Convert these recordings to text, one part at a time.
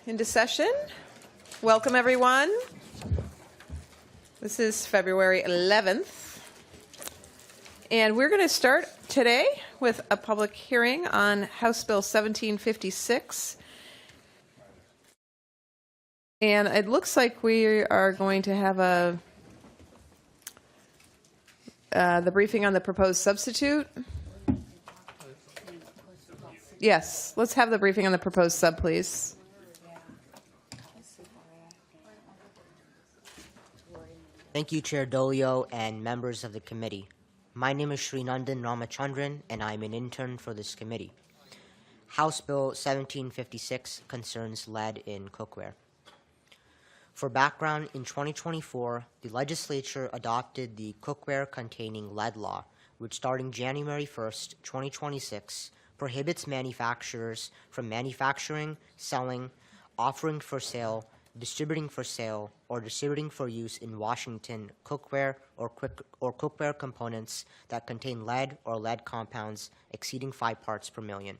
into session. Welcome, everyone. This is February 11th. And we're going to start today with a public hearing on House Bill 1756. And it looks like we are going to have the briefing on the proposed substitute. Yes, let's have the briefing on the proposed sub, please. Thank you, Chair Dolio and members of the committee. My name is Srinandan Ramachandran, and I'm an intern for this committee. House Bill 1756 concerns lead in cookware. For background, in 2024, the legislature adopted the Cookware Containing Lead Law, which starting January 1st, 2026, prohibits manufacturers from manufacturing, selling, offering for sale, distributing for sale, or distributing for use in Washington cookware or cookware components that contain lead or lead compounds exceeding 5 parts per million.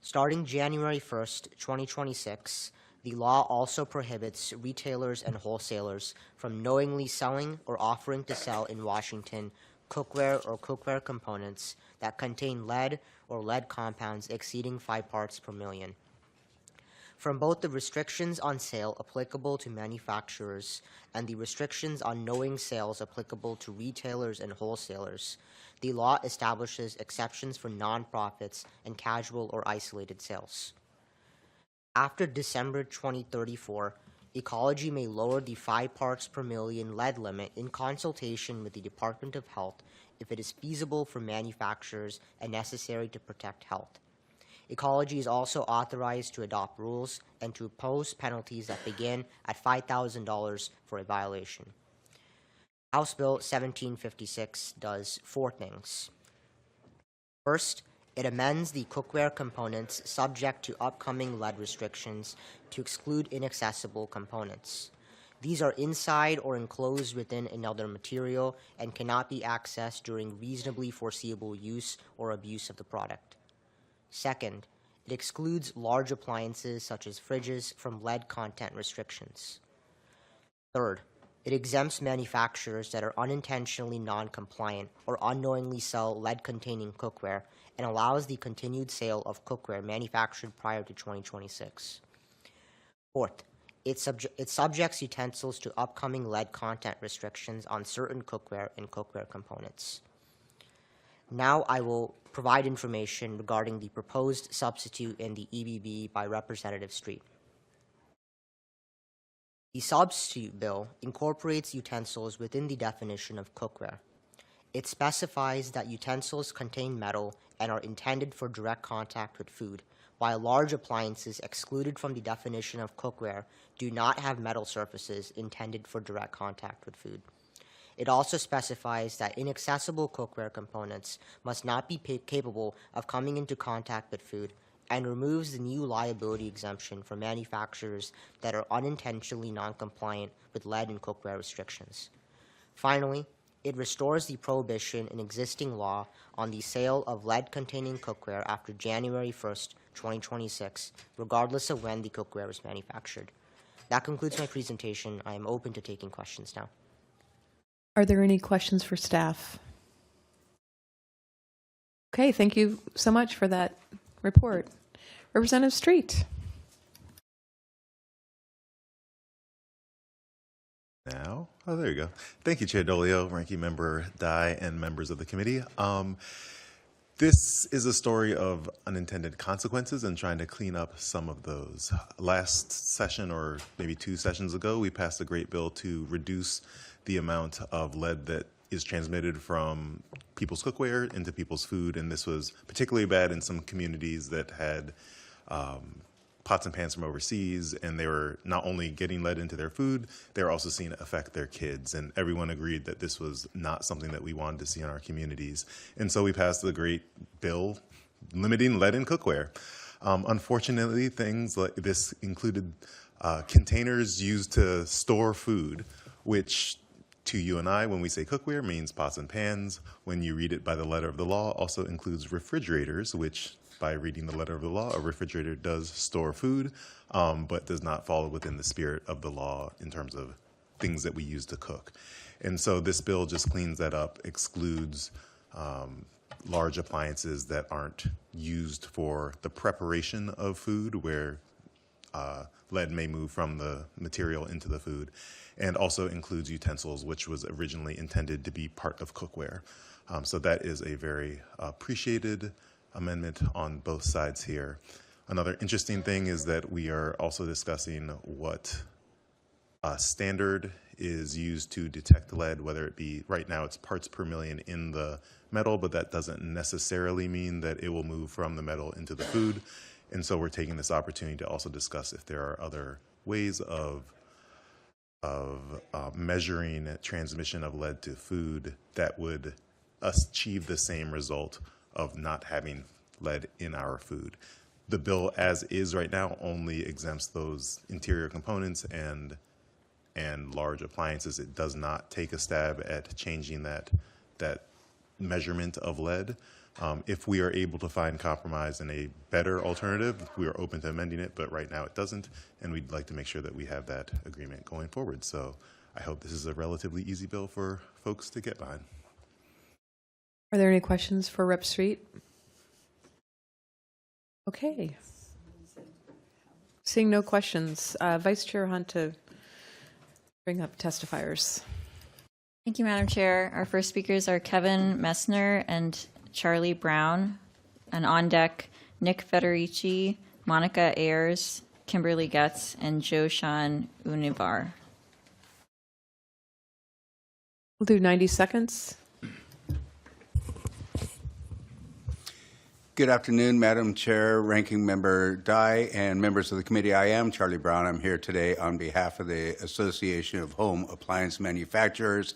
Starting January 1st, 2026, the law also prohibits retailers and wholesalers from knowingly selling or offering to sell in Washington cookware or cookware components that contain lead or lead compounds exceeding 5 parts per million. From both the restrictions on sale applicable to manufacturers and the restrictions on knowing sales applicable to retailers and wholesalers, the law establishes exceptions for nonprofits and casual or isolated sales. After December 2034, Ecology may lower the 5 parts per million lead limit in consultation with the Department of Health if it is feasible for manufacturers and necessary to protect health. Ecology is also authorized to adopt rules and to impose penalties that begin at $5,000 for a violation. House Bill 1756 does 4 things. First, it amends the cookware components subject to upcoming lead restrictions to exclude inaccessible components. These are inside or enclosed within another material and cannot be accessed during reasonably foreseeable use or abuse of the product. Second, it excludes large appliances such as fridges from lead content restrictions. Third, it exempts manufacturers that are unintentionally non-compliant or unknowingly sell lead-containing cookware and allows the continued sale of cookware manufactured prior to 2026. Fourth, it subjects utensils to upcoming lead content restrictions on certain cookware and cookware components. Now I will provide information regarding the proposed substitute in the EBB by Representative Street. The substitute bill incorporates utensils within the definition of cookware. It specifies that utensils contain metal and are intended for direct contact with food, while large appliances excluded from the definition of cookware do not have metal surfaces intended for direct contact with food. It also specifies that inaccessible cookware components must not be capable of coming into contact with food and removes the new liability exemption for manufacturers that are unintentionally non-compliant with lead and cookware restrictions. Finally, it restores the prohibition in existing law on the sale of lead-containing cookware after January 1st, 2026, regardless of when the cookware was manufactured. That concludes my presentation. I am open to taking questions now. Are there any questions for staff? Okay, thank you so much for that report. Representative Street. Now, oh, there you go. Thank you, Chair Dolio, Ranking Member Dye, and members of the committee. This is a story of unintended consequences and trying to clean up some of those. Last session, or maybe 2 sessions ago, we passed a great bill to reduce the amount of lead that is transmitted from people's cookware into people's food, and this was particularly bad in some communities that had pots and pans from overseas, and they were not only getting lead into their food, they were also seeing it affect their kids, and everyone agreed that this was not something that we wanted to see in our communities. And so we passed the great bill limiting lead in cookware. Unfortunately, things like this included containers used to store food, which to you and I, when we say cookware, means pots and pans. When you read it by the letter of the law, also includes refrigerators, which by reading the letter of the law, a refrigerator does store food, but does not fall within the spirit of the law in terms of things that we use to cook. And so this bill just cleans that up, excludes large appliances that aren't used for the preparation of food, where lead may move from the material into the food, and also includes utensils, which was originally intended to be part of cookware. So that is a very appreciated amendment on both sides here. Another interesting thing is that we are also discussing what standard is used to detect lead, whether it be, right now it's parts per million in the metal, but that doesn't necessarily mean that it will move from the metal into the food. And so we're taking this opportunity to also discuss if there are other ways of measuring transmission of lead to food that would achieve the same result of not having lead in our food. The bill as is right now only exempts those interior components and large appliances. It does not take a stab at changing that measurement of lead. If we are able to find compromise and a better alternative, we are open to amending it, but right now it doesn't, and we'd like to make sure that we have that agreement going forward. So I hope this is a relatively easy bill for folks to get behind. Are there any questions for Rep. Street? Okay. Seeing no questions, Vice Chair Hunt to bring up testifiers. Thank you, Madam Chair. Our first speakers are Kevin Messner and Charlie Brown, and on deck, Nick Federici, Monica Ayers, Kimberly Getz, and Joshan Univar. We'll do 90 seconds. Good afternoon, Madam Chair, Ranking Member Dye, and members of the committee. I am Charlie Brown. I'm here today on behalf of the Association of Home Appliance Manufacturers.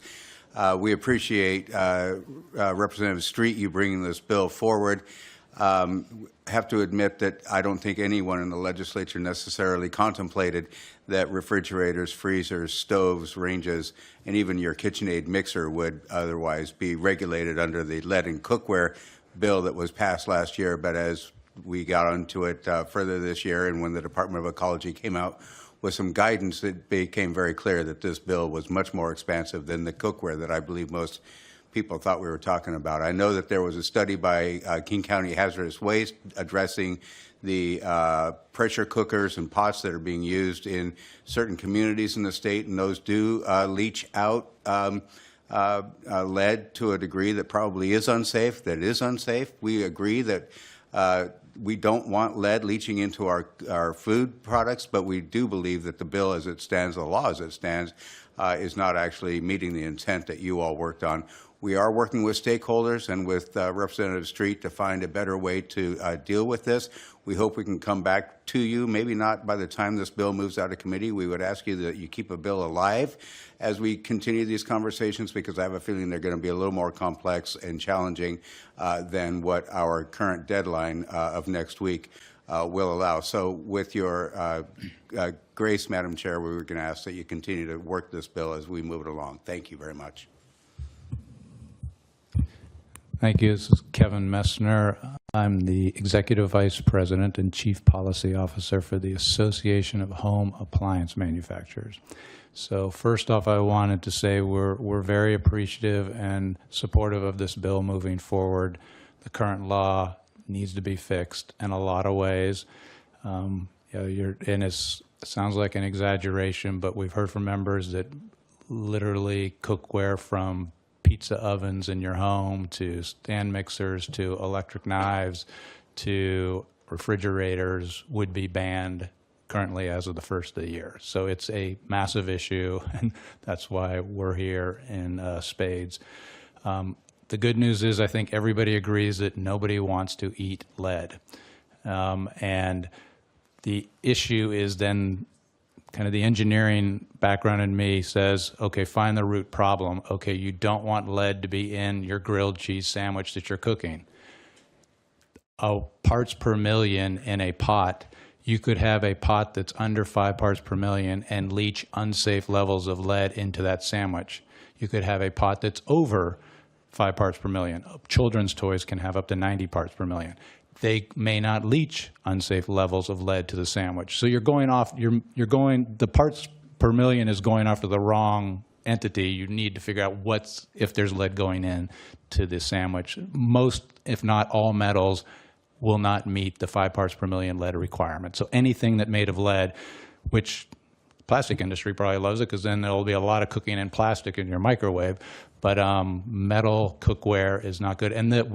We appreciate Representative Street, you bringing this bill forward. Have to admit that I don't think anyone in the legislature necessarily contemplated that refrigerators, freezers, stoves, ranges, and even your KitchenAid mixer would otherwise be regulated under the lead and cookware bill that was passed last year. But as we got onto it further this year, and when the Department of Ecology came out with some guidance, it became very clear that this bill was much more expansive than the cookware that I believe most people thought we were talking about. I know that there was a study by King County Hazardous Waste addressing the pressure cookers and pots that are being used in certain communities in the state, and those do leach out lead to a degree that probably is unsafe, We agree that we don't want lead leaching into our food products, but we do believe that the bill as it stands, the law as it stands, is not actually meeting the intent that you all worked on. We are working with stakeholders and with Representative Street to find a better way to deal with this. We hope we can come back to you, maybe not by the time this bill moves out of committee. We would ask you that you keep a bill alive as we continue these conversations, because I have a feeling they're going to be a little more complex and challenging than what our current deadline of next week will allow. So with your grace, Madam Chair, we were going to ask that you continue to work this bill as we move it along. Thank you very much. Thank you. This is Kevin Messner. I'm the Executive Vice President and Chief Policy Officer for the Association of Home Appliance Manufacturers. So first off, I wanted to say we're very appreciative and supportive of this bill moving forward. The current law needs to be fixed in a lot of ways. And it sounds like an exaggeration, but we've heard from members that literally cookware from pizza ovens in your home to stand mixers to electric knives to refrigerators would be banned currently as of the first of the year. So it's a massive issue, and that's why we're here in spades. The good news is I think everybody agrees that nobody wants to eat lead. And the issue is then kind of the engineering background in me says, okay, find the root problem. Okay, you don't want lead to be in your grilled cheese sandwich that you're cooking. Parts per million in a pot, you could have a pot that's under 5 parts per million and leach unsafe levels of lead into that sandwich. You could have a pot that's over 5 parts per million. Children's toys can have up to 90 parts per million. they may not leach unsafe levels of lead to the sandwich. So you're going off, the parts per million is going after the wrong entity. You need to figure out if there's lead going in to the sandwich. Most, if not all metals, will not meet the 5 parts per million lead requirement. So anything that made of lead, which plastic industry probably loves it because then there'll be a lot of cooking in plastic in your microwave, but metal cookware is not good. And that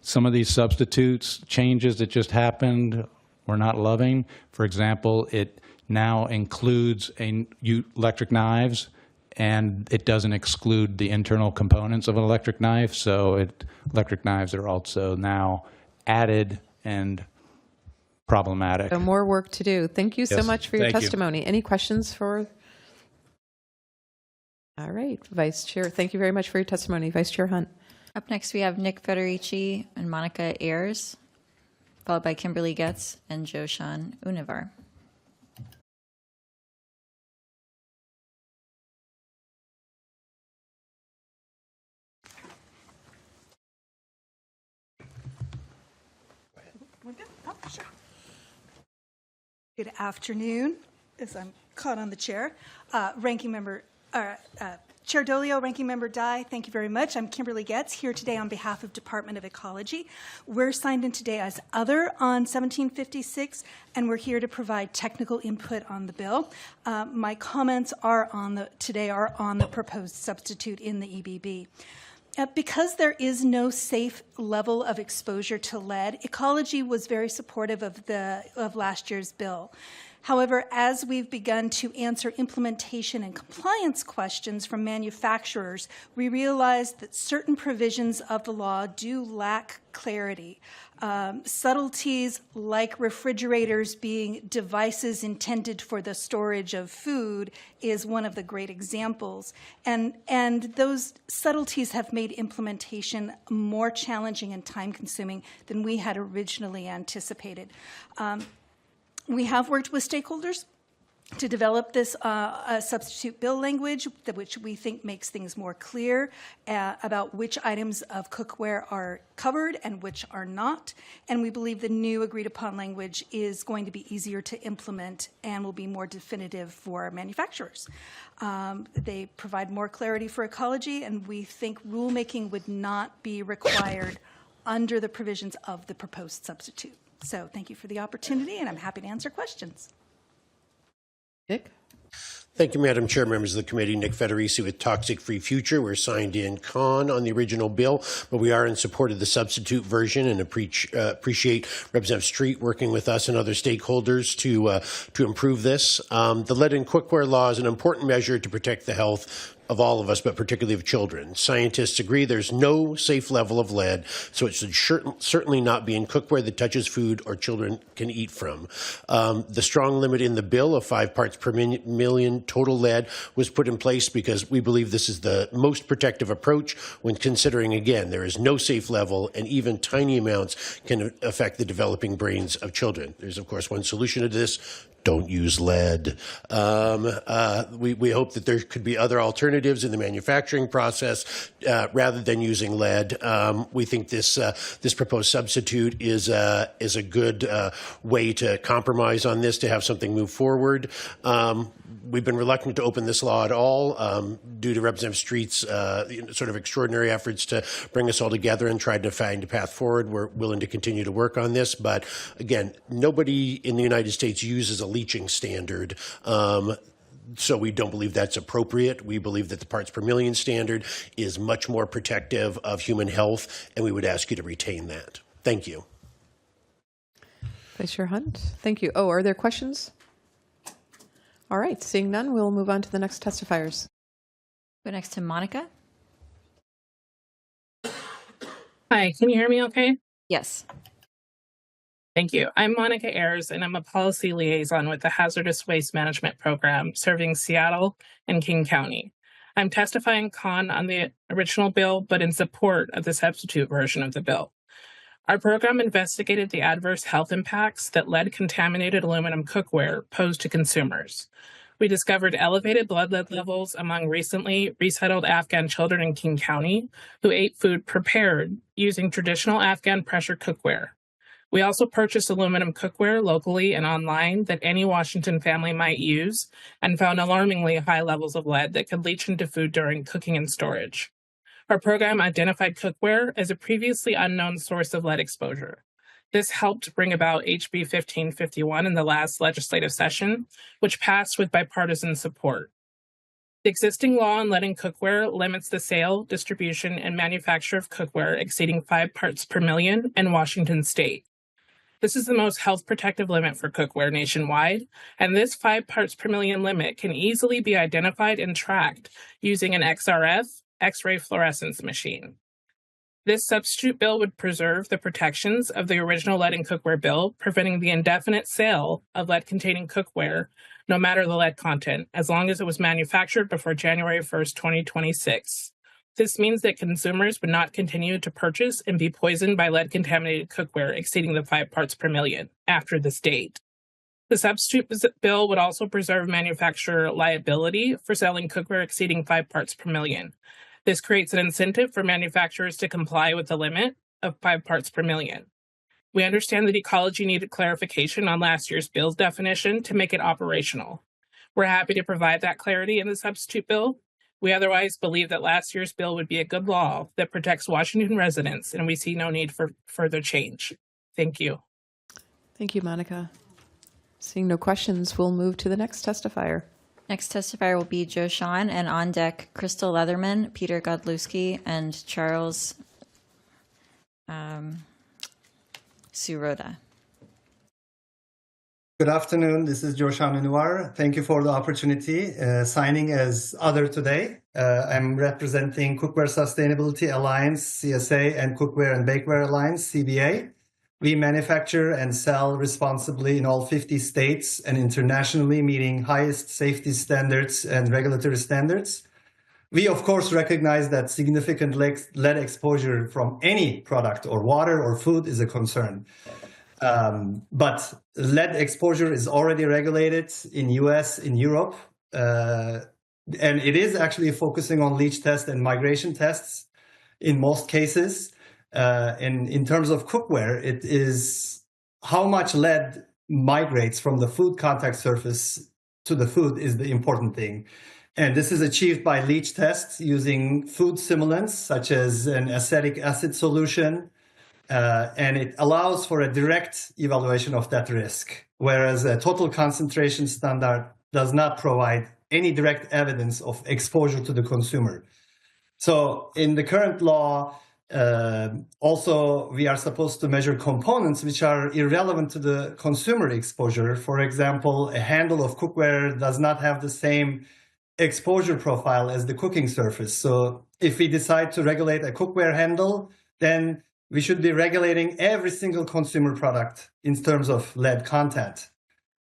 some of these substitutes changes that just happened, we're not loving. For example, it now includes electric knives, and it doesn't exclude the internal components of an electric knife. So electric knives are also now added and problematic. So more work to do. Thank you so Yes, much for your thank you. testimony. Any questions for? All right, Vice Chair. Thank you very much for your testimony, Vice Chair Hunt. Up next, we have Nick Federici and Monica Ayers, followed by Kimberly Getz and Joshan Univar. Good afternoon, as I'm caught on the chair. Chair Dolio, Ranking Member Dye, thank you very much. I'm Kimberly Getz, here today on behalf of Department of Ecology. We're signed in today as Other on 1756, and we're here to provide technical input on the bill. My comments today are on the proposed substitute in the EBB. Because there is no safe level of exposure to lead, Ecology was very supportive of last year's bill. However, as we've begun to answer implementation and compliance questions from manufacturers, we realized that certain provisions of the law do lack clarity. Subtleties like refrigerators being devices intended for the storage of food is one of the great examples. And those subtleties have made implementation more challenging and time-consuming than we had originally anticipated. We have worked with stakeholders to develop this substitute bill language, which we think makes things more clear about which items of cookware are covered and which are not. And we believe the new agreed-upon language is going to be easier to implement and will be more definitive for manufacturers. They provide more clarity for Ecology, and we think rulemaking would not be required under the provisions of the proposed substitute. So thank you for the opportunity, and I'm happy to answer questions. Nick? Thank you, Madam Chair, members of the committee. Nick Federici with Toxic Free Future. We're signed in con on the original bill, but we are in support of the substitute version and appreciate Representative Street working with us and other stakeholders to improve this. The lead in cookware law is an important measure to protect the health of all of us, but particularly of children. Scientists agree there's no safe level of lead, so it should certainly not be in cookware that touches food or children can eat from. The strong limit in the bill of 5 parts per million total lead was put in place because we believe this is the most protective approach when considering, again, there is no safe level and even tiny amounts can affect the developing brains of children. There's, of course, one solution to this. Don't use lead. We hope that there could be other alternatives in the manufacturing process rather than using lead. We think this proposed substitute is a good way to compromise on this, to have something move forward. We've been reluctant to open this law at all due to Representative Street's sort of extraordinary efforts to bring us all together and try to find a path forward. We're willing to continue to work on this, but again, nobody in the United States uses a leaching standard. So we don't believe that's appropriate. We believe that the parts per million standard is much more protective of human health, and we would ask you to retain that. Thank you. Vice Chair Hunt, thank you. Oh, are there questions? All right, seeing none, we'll move on to the next testifiers. Go next to Monica. Hi, can you hear me okay? Yes. Thank you. I'm Monica Ayers, and I'm a policy liaison with the Hazardous Waste Management Program serving Seattle and King County. I'm testifying con on the original bill, but in support of the substitute version of the bill. Our program investigated the adverse health impacts that lead-contaminated aluminum cookware posed to consumers. We discovered elevated blood lead levels among recently resettled Afghan children in King County who ate food prepared using traditional Afghan pressure cookware. We also purchased aluminum cookware locally and online that any Washington family might use and found alarmingly high levels of lead that could leach into food during cooking and storage. Our program identified cookware as a previously unknown source of lead exposure. This helped bring about HB 1351 in the last legislative session, which passed with bipartisan support. The existing law on lead in cookware limits the sale, distribution, and manufacture of cookware exceeding 5 parts per million in Washington state. This is the most health protective limit for cookware nationwide, and this 5 parts per million limit can easily be identified and tracked using an XRF, X-ray fluorescence machine. This substitute bill would preserve the protections of the original lead in cookware bill, preventing the indefinite sale of lead-containing cookware, no matter the lead content, as long as it was manufactured before January 1st, 2026. This means that consumers would not continue to purchase and be poisoned by lead-contaminated cookware exceeding the 5 parts per million after this date. The substitute bill would also preserve manufacturer liability for selling cookware exceeding 5 parts per million. This creates an incentive for manufacturers to comply with the limit of 5 parts per million. We understand that ecology needed clarification on last year's bill's definition to make it operational. We're happy to provide that clarity in the substitute bill. We otherwise believe that last year's bill would be a good law that protects Washington residents, and we see no need for further change. Thank you. Thank you, Monica. Seeing no questions, we'll move to the next testifier. Next testifier will be Joe Shawn, and on deck, Crystal Leatherman, Peter Godlewski, and Charles Suroda. Good afternoon. This is Joe Shawn. Thank you for the opportunity. Signing as other today. I'm representing Cookware Sustainability Alliance, CSA, and Cookware and Bakeware Alliance, CBA. We manufacture and sell responsibly in all 50 states and internationally, meeting highest safety standards and regulatory standards. We, of course, recognize that significant lead exposure from any product or water or food is a concern. But lead exposure is already regulated in US, in Europe, and it is actually focusing on leach test and migration tests in most cases. And in terms of cookware, it is how much lead migrates from the food contact surface to the food is the important thing. And this is achieved by leach tests using food simulants, such as an acetic acid solution, and it allows for a direct evaluation of that risk, whereas a total concentration standard does not provide any direct evidence of exposure to the consumer. So in the current law, also, we are supposed to measure components which are irrelevant to the consumer exposure. For example, a handle of cookware does not have the same exposure profile as the cooking surface. So if we decide to regulate a cookware handle, then we should be regulating every single consumer product in terms of lead content.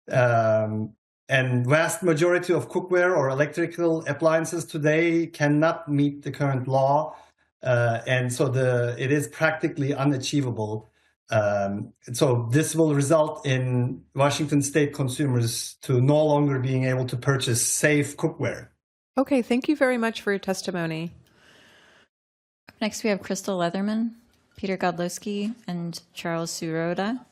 And vast majority of cookware or electrical appliances today cannot meet the current law. And so it is practically unachievable. So this will result in Washington state consumers to no longer being able to purchase safe cookware. Okay, thank you very much for your testimony. Next, we have Crystal Leatherman, Peter Godlewski, and Charles Suroda.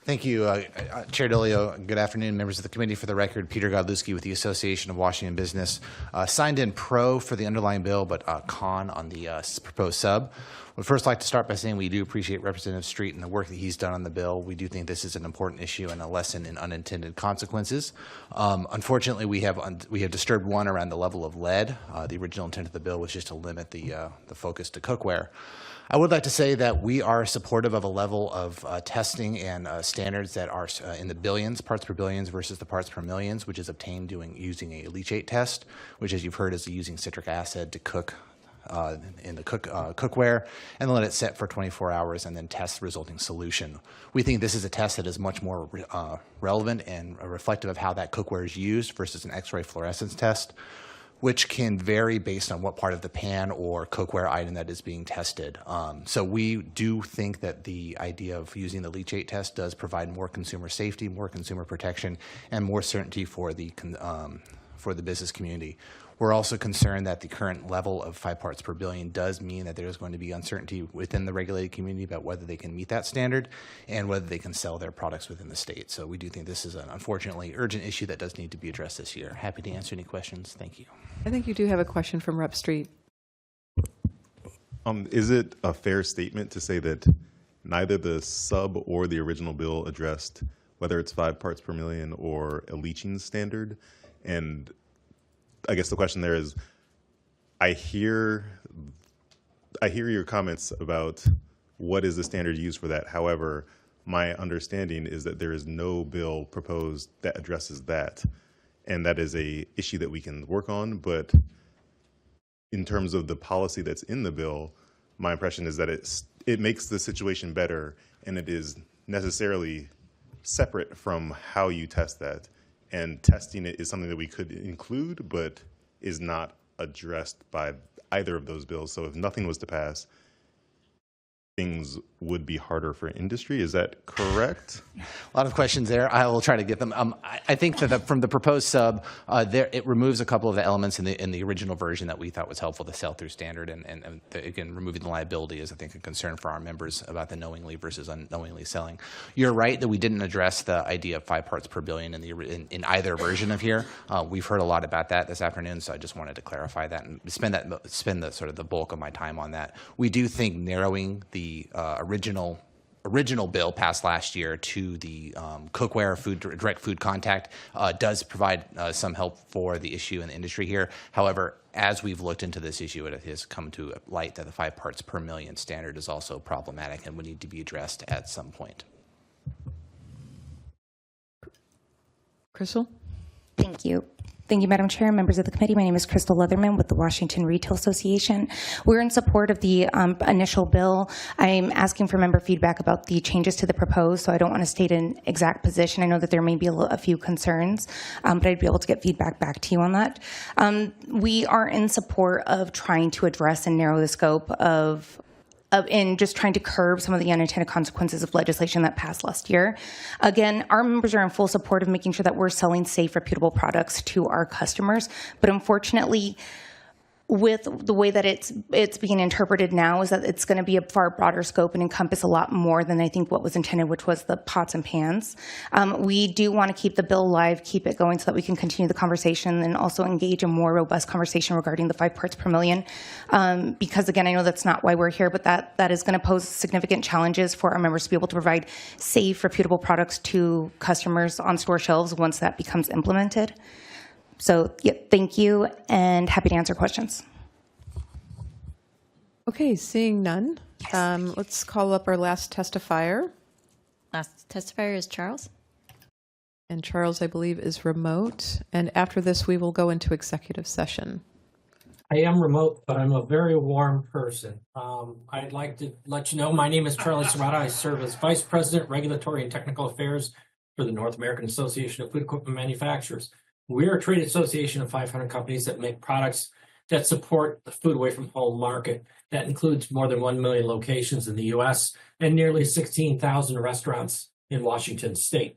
Thank you, Chair Dolio. Good afternoon, members of the committee. For the record, Peter Godlewski with the Association of Washington Business. Signed in pro for the underlying bill, but con on the proposed sub. Would first like to start by saying we do appreciate Representative Street and the work that he's done on the bill. We do think this is an important issue and a lesson in unintended consequences. Unfortunately, we have disturbed one around the level of lead. The original intent of the bill was just to limit the focus to cookware. I would like to say that we are supportive of a level of testing and standards that are in the billions, parts per billions versus the parts per millions, which is obtained using a leachate test, which, as you've heard, is using citric acid to cook in the cookware and then let it set for 24 hours and then test the resulting solution. We think this is a test that is much more relevant and reflective of how that cookware is used versus an X-ray fluorescence test. which can vary based on what part of the pan or cookware item that is being tested. So we do think that the idea of using the leachate test does provide more consumer safety, more consumer protection, and more certainty for the business community. We're also concerned that the current level of 5 parts per billion does mean that there's going to be uncertainty within the regulated community about whether they can meet that standard and whether they can sell their products within the state. So we do think this is an unfortunately urgent issue that does need to be addressed this year. Happy to answer any questions. Thank you. I think you do have a question from Rep. Street. Is it a fair statement to say that neither the sub or the original bill addressed whether it's 5 parts per million or a leaching standard? And I guess the question there is, I hear your comments about what is the standard used for that. However, my understanding is that there is no bill proposed that addresses that. And that is a issue that we can work on. But in terms of the policy that's in the bill, my impression is that it makes the situation better, and it is necessarily separate from how you test that. And testing it is something that we could include, but is not addressed by either of those bills. So if nothing was to pass, things would be harder for industry. Is that correct? A lot of questions there. I will try to get them. I think that from the proposed sub, it removes a couple of the elements in the original version that we thought was helpful, the sell-through standard, and again, removing the liability is, I think, a concern for our members about the knowingly versus unknowingly selling. You're right that we didn't address the idea of 5 parts per billion in either version of here. We've heard a lot about that this afternoon, so I just wanted to clarify that and spend the sort of the bulk of my time on that. We do think narrowing the original bill passed last year to the cookware, direct food contact, does provide some help for the issue in the industry here. However, as we've looked into this issue, it has come to light that the 5 parts per million standard is also problematic and would need to be addressed at some point. Crystal? Thank you. Thank you, Madam Chair, members of the committee. My name is Crystal Leatherman with the Washington Retail Association. We're in support of the initial bill. I'm asking for member feedback about the changes to the proposed, so I don't want to state an exact position. I know that there may be a few concerns, but I'd be able to get feedback back to you on that. We are in support of trying to address and narrow the scope in just trying to curb some of the unintended consequences of legislation that passed last year. Again, our members are in full support of making sure that we're selling safe, reputable products to our customers. But unfortunately, with the way that it's being interpreted now, is that it's going to be a far broader scope and encompass a lot more than I think what was intended, which was the pots and pans. We do want to keep the bill alive, keep it going so that we can continue the conversation and also engage in more robust conversation regarding the 5 parts per million. Because again, I know that's not why we're here, but that is going to pose significant challenges for our members to be able to provide safe, reputable products to customers on store shelves once that becomes implemented. So, yeah, thank you, and happy to answer questions. Okay, seeing none, let's call up our last testifier. Last testifier is Charles. And Charles, I believe, is remote. And after this, we will go into executive session. I am remote, but I'm a very warm person. I'd like to let you know my name is Charlie Serrata. I serve as Vice President, Regulatory and Technical Affairs for the North American Association of Food Equipment Manufacturers. We're a trade association of 500 companies that make products that support the food away from home market. That includes more than 1 million locations in the U.S. and nearly 16,000 restaurants in Washington state.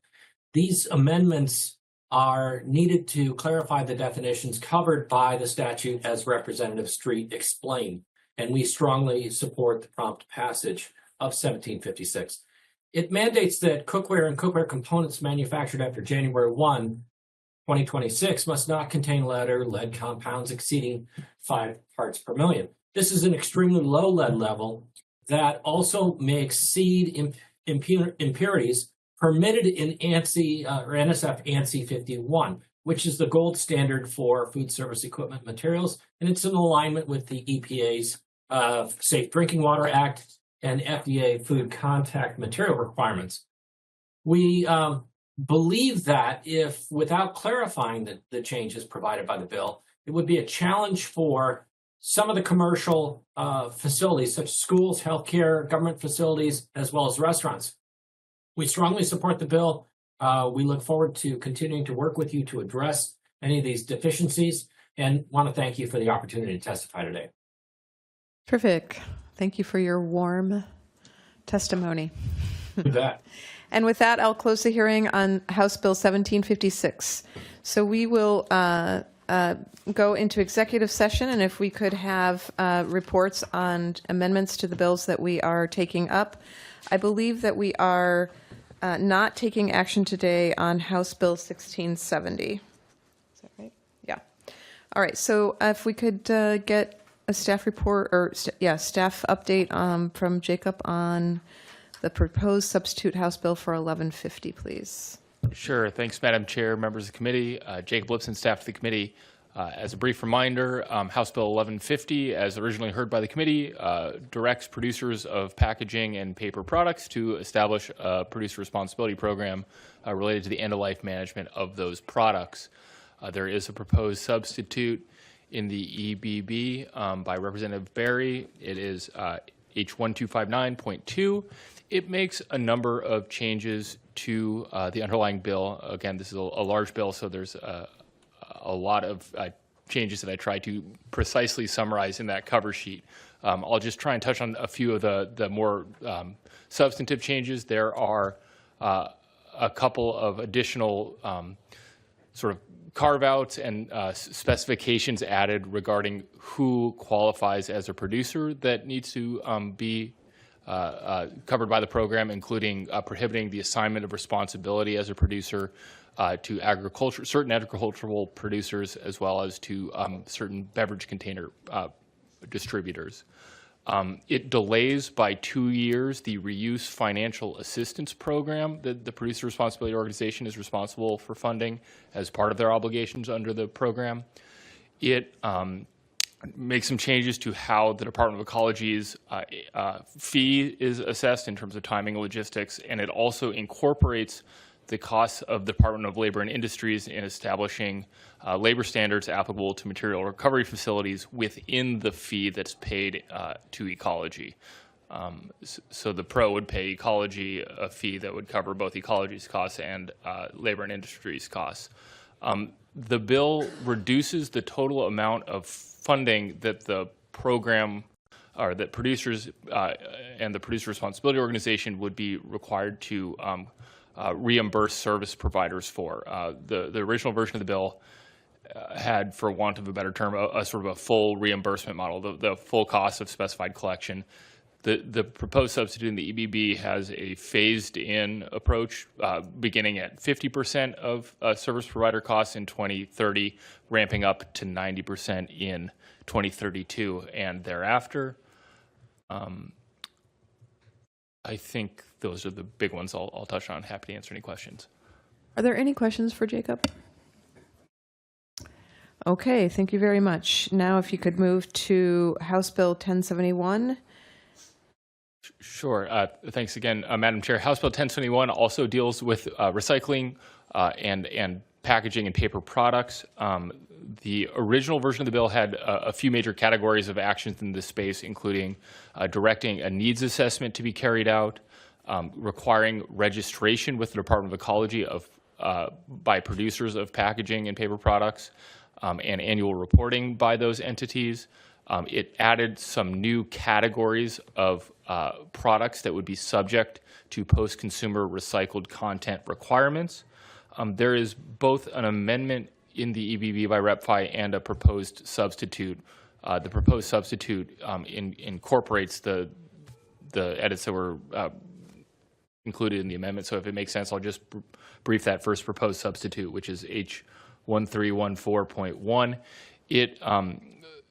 These amendments are needed to clarify the definitions covered by the statute as Representative Street explained, and we strongly support the prompt passage of 1756. It mandates that cookware and cookware components manufactured after January 1, 2026 must not contain lead or lead compounds exceeding 5 parts per million. This is an extremely low lead level that also may exceed impurities permitted in ANSI or NSF ANSI 51, which is the gold standard for food service equipment materials, and it's in alignment with the EPA's Safe Drinking Water Act and FDA food contact material requirements. We believe that if, without clarifying the changes provided by the bill, it would be a challenge for some of the commercial facilities, such as schools, healthcare, government facilities, as well as restaurants. We strongly support the bill. We look forward to continuing to work with you to address any of these deficiencies. and want to thank you for the opportunity to testify today. Terrific. Thank you for your warm testimony. You bet. And with that, I'll close the hearing on House Bill 1756. So we will go into executive session, and if we could have reports on amendments to the bills that we are taking up. I believe that we are not taking action today on House Bill 1670. Is that right? Yeah. All right. So if we could get a staff report or staff update from Jacob on the proposed substitute House Bill for 1150, please. Sure. Thanks, Madam Chair, members of the committee. Jacob Lipson, staff of the committee. As a brief reminder, House Bill 1150, as originally heard by the committee, directs producers of packaging and paper products to establish a producer responsibility program related to the end-of-life management of those products. There is a proposed substitute in the EBB by Representative Berry. It is H1259.2. It makes a number of changes to the underlying bill. Again, this is a large bill, so there's a lot of changes that I try to precisely summarize in that cover sheet. I'll just try and touch on a few of the more substantive changes. There are a couple of additional sort of carve-outs and specifications added regarding who qualifies as a producer that needs to be covered by the program, including prohibiting the assignment of responsibility as a producer to certain agricultural producers, as well as to certain beverage container distributors. It delays by 2 years the reuse financial assistance program that the Producer Responsibility Organization is responsible for funding as part of their obligations under the program. It makes some changes to how the Department of Ecology's fee is assessed in terms of timing and logistics, and it also incorporates the costs of the Department of Labor and Industries in establishing labor standards applicable to material recovery facilities within the fee that's paid to Ecology. So the pro would pay Ecology a fee that would cover both Ecology's costs and Labor and Industries costs. The bill reduces the total amount of funding that the program or that producers and the Producer Responsibility Organization would be required to reimburse service providers for. The original version of the bill had, for want of a better term, a sort of a full reimbursement model, the full cost of specified collection. The proposed substitute in the EBB has a phased-in approach, beginning at 50% of service provider costs in 2030, ramping up to 90% in 2032 and thereafter. I think those are the big ones I'll touch on. Happy to answer any questions. Are there any questions for Jacob? Okay, thank you very much. Now, if you could move to House Bill 1071. Sure. Thanks again, Madam Chair. House Bill 1071 also deals with recycling and packaging and paper products. The original version of the bill had a few major categories of actions in this space, including directing a needs assessment to be carried out, requiring registration with the Department of Ecology by producers of packaging and paper products, and annual reporting by those entities. It added some new categories of products that would be subject to post-consumer recycled content requirements. There is both an amendment in the EBB by RepFi and a proposed substitute. The proposed substitute incorporates the edits that were included in the amendment. So if it makes sense, I'll just brief that first proposed substitute, which is H1314.1.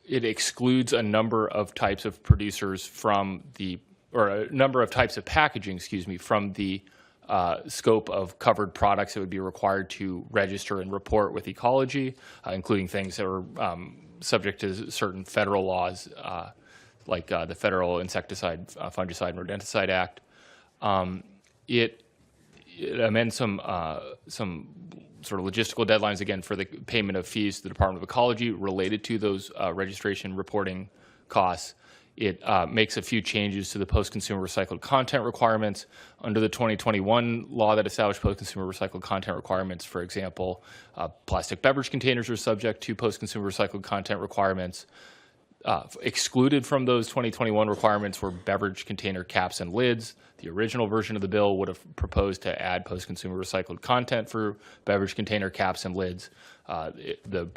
It excludes a number of types of producers from a number of types of packaging, from the scope of covered products that would be required to register and report with Ecology, including things that are subject to certain federal laws, like the Federal Insecticide, Fungicide, and Rodenticide Act. It amends some sort of logistical deadlines, again, for the payment of fees to the Department of Ecology related to those registration reporting costs. It makes a few changes to the post-consumer recycled content requirements. Under the 2021 law that established post-consumer recycled content requirements, for example, plastic beverage containers are subject to post-consumer recycled content requirements. Excluded from those 2021 requirements were beverage container caps and lids. The original version of the bill would have proposed to add post-consumer recycled content for beverage container caps and lids. The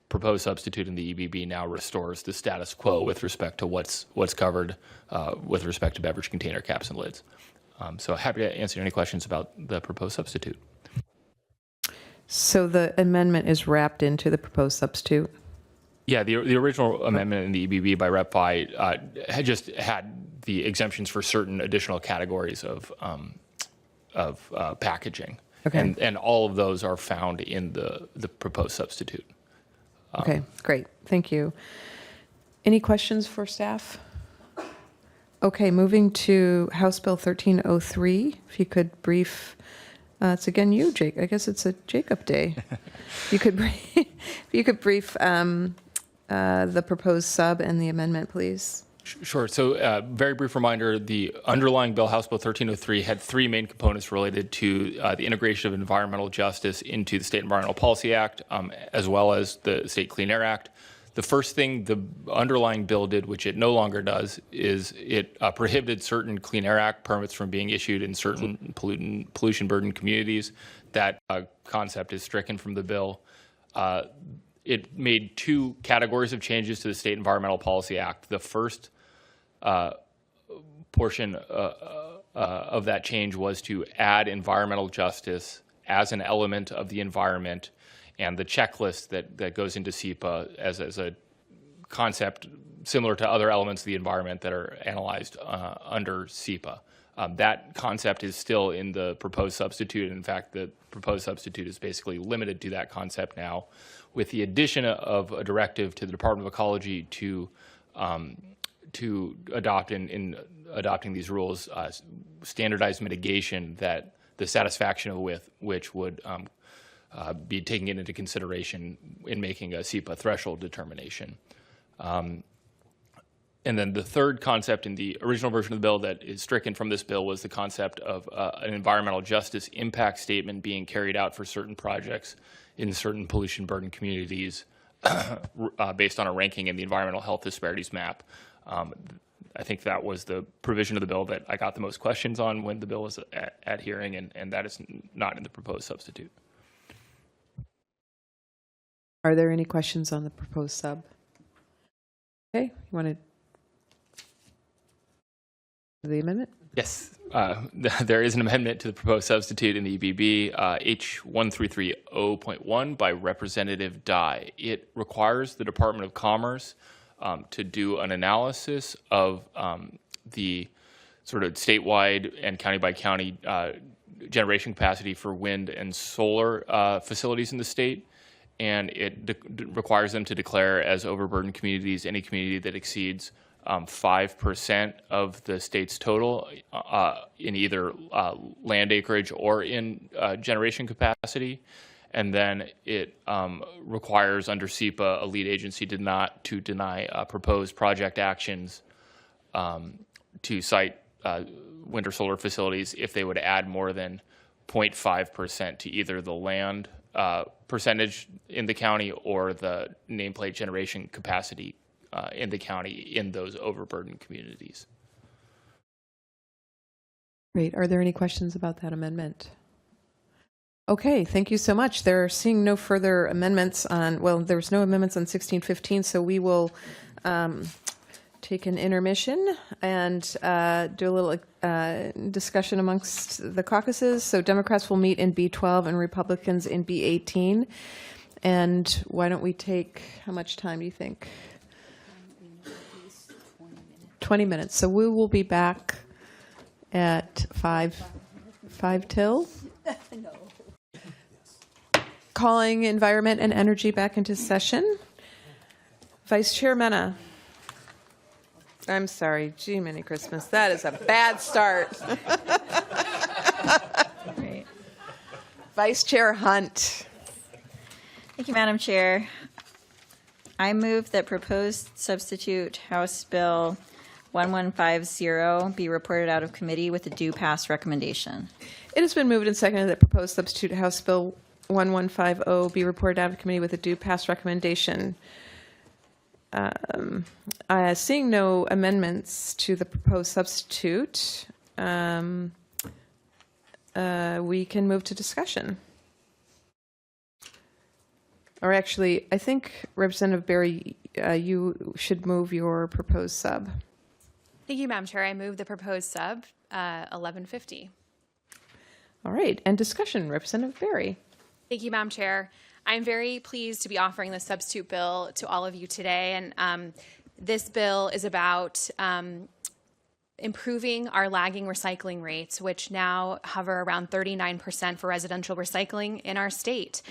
proposed substitute in the EBB now restores the status quo with respect to what's covered with respect to beverage container caps and lids. So happy to answer any questions about the proposed substitute. So the amendment is wrapped into the proposed substitute? Yeah, the original amendment in the EBB by Rep. Bai had just had the exemptions for certain additional categories of packaging. Okay. And all of those are found in the proposed substitute. Okay, great. Thank you. Any questions for staff? Okay, moving to House Bill 1303. If you could brief, it's again you, Jake. I guess it's a Jacob day. If you could brief the proposed sub and the amendment, please. Sure. So very brief reminder, the underlying bill, House Bill 1303, had three main components related to the integration of environmental justice into the State Environmental Policy Act, as well as the State Clean Air Act. The first thing the underlying bill did, which it no longer does, is it prohibited certain Clean Air Act permits from being issued in certain pollution-burdened communities. That concept is stricken from the bill. It made two categories of changes to the State Environmental Policy Act. The first portion of that change was to add environmental justice as an element of the environment, and the checklist that goes into SEPA as a concept similar to other elements of the environment that are analyzed under SEPA. That concept is still in the proposed substitute. In fact, the proposed substitute is basically limited to that concept now, with the addition of a directive to the Department of Ecology to adopt in adopting these rules standardized mitigation that the satisfaction of which would be taken into consideration in making a SEPA threshold determination. And then the third concept in the original version of the bill that is stricken from this bill was the concept of an environmental justice impact statement being carried out for certain projects in certain pollution-burdened communities based on a ranking in the environmental health disparities map. I think that was the provision of the bill that I got the most questions on when the bill was at hearing, and that is not in the proposed substitute. Are there any questions on the proposed sub? Okay, you want to the amendment? Yes, there is an amendment to the proposed substitute in the EBB, H1330.1 by Representative Dye. It requires the Department of Commerce to do an analysis of the sort of statewide and county by county generation capacity for wind and solar facilities in the state. And it requires them to declare as overburdened communities any community that exceeds 5% of the state's total in either land acreage or in generation capacity. And then it requires under SEPA a lead agency to deny proposed project actions to site wind or solar facilities if they would add more than 0.5% to either the land percentage in the county or the nameplate generation capacity in the county in those overburdened communities. Great. Are there any questions about that amendment? Okay, thank you so much. There are seeing no further amendments on, well, there's no amendments on 1615, so we will take an intermission and do a little discussion amongst the caucuses. So Democrats will meet in B12 and Republicans in B18. And why don't we take, how much time do you think? 20 minutes. So we will be back at 5 till. No. Calling Environment and Energy back into session. Vice Chair Mena. I'm sorry. Gee, Merry Christmas. That is a bad start. Great. Vice Chair Hunt. Thank you, Madam Chair. I move that proposed substitute House Bill 1150 be reported out of committee with a due pass recommendation. It has been moved and seconded that proposed substitute House Bill 1150 be reported out of committee with a due pass recommendation. Seeing no amendments to the proposed substitute, we can move to discussion. Or actually, I think Representative Berry, you should move your proposed sub. Thank you, Madam Chair. I move the proposed sub 1150. All right, and discussion, Representative Berry. Thank you, Madam Chair. I'm very pleased to be offering the substitute bill to all of you today. And this bill is about improving our lagging recycling rates, which now hover around 39% for residential recycling in our state.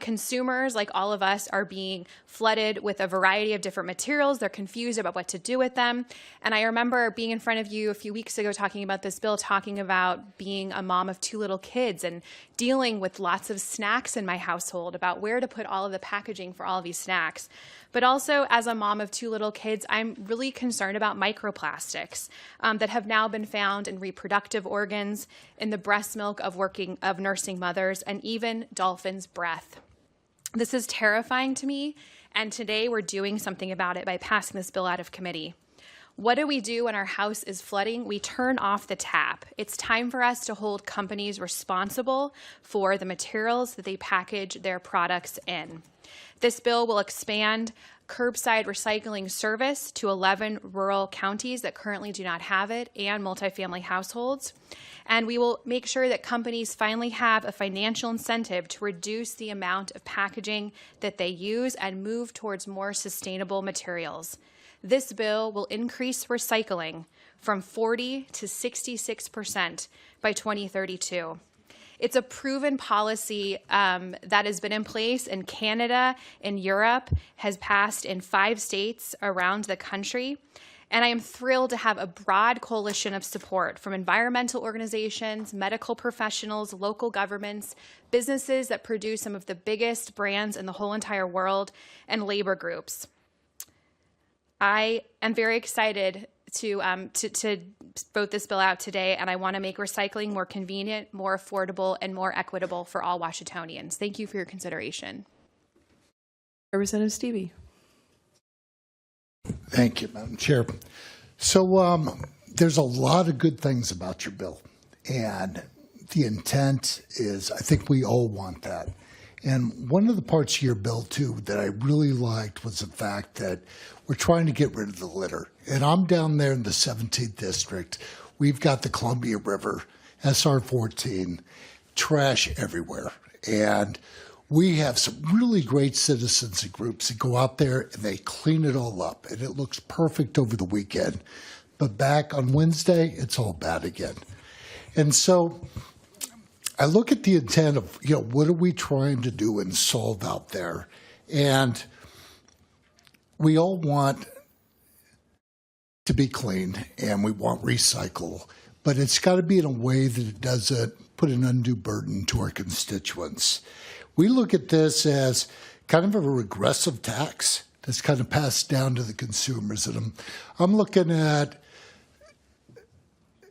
Consumers, like all of us, are being flooded with a variety of different materials. They're confused about what to do with them. And I remember being in front of you a few weeks ago talking about this bill, talking about being a mom of 2 little kids and dealing with lots of snacks in my household, about where to put all of the packaging for all of these snacks. But also, as a mom of 2 little kids, I'm really concerned about microplastics that have now been found in reproductive organs, in the breast milk of nursing mothers, and even dolphins' breath. This is terrifying to me, and today we're doing something about it by passing this bill out of committee. What do we do when our house is flooding? We turn off the tap. It's time for us to hold companies responsible for the materials that they package their products in. This bill will expand curbside recycling service to 11 rural counties that currently do not have it, and multifamily households. And we will make sure that companies finally have a financial incentive to reduce the amount of packaging that they use and move towards more sustainable materials. This bill will increase recycling from 40 to 66% by 2032. It's a proven policy that has been in place in Canada, in Europe, has passed in 5 states around the country. And I am thrilled to have a broad coalition of support from environmental organizations, medical professionals, local governments, businesses that produce some of the biggest brands in the whole entire world, and labor groups. I am very excited to vote this bill out today, and I want to make recycling more convenient, more affordable, and more equitable for all Washingtonians. Thank you for your consideration. Representative Stevie. Thank you, Madam Chair. So there's a lot of good things about your bill, and the intent is, I think we all want that. And one of the parts of your bill, too, that I really liked was the fact that we're trying to get rid of the litter. And I'm down there in the 17th District. We've got the Columbia River, SR 14, trash everywhere. And we have some really great citizens and groups that go out there and they clean it all up. And it looks perfect over the weekend. But back on Wednesday, it's all bad again. And so I look at the intent of, what are we trying to do and solve out there? And we all want to be clean and we want recycle, but it's got to be in a way that it doesn't put an undue burden to our constituents. We look at this as kind of a regressive tax that's kind of passed down to the consumers. And I'm looking at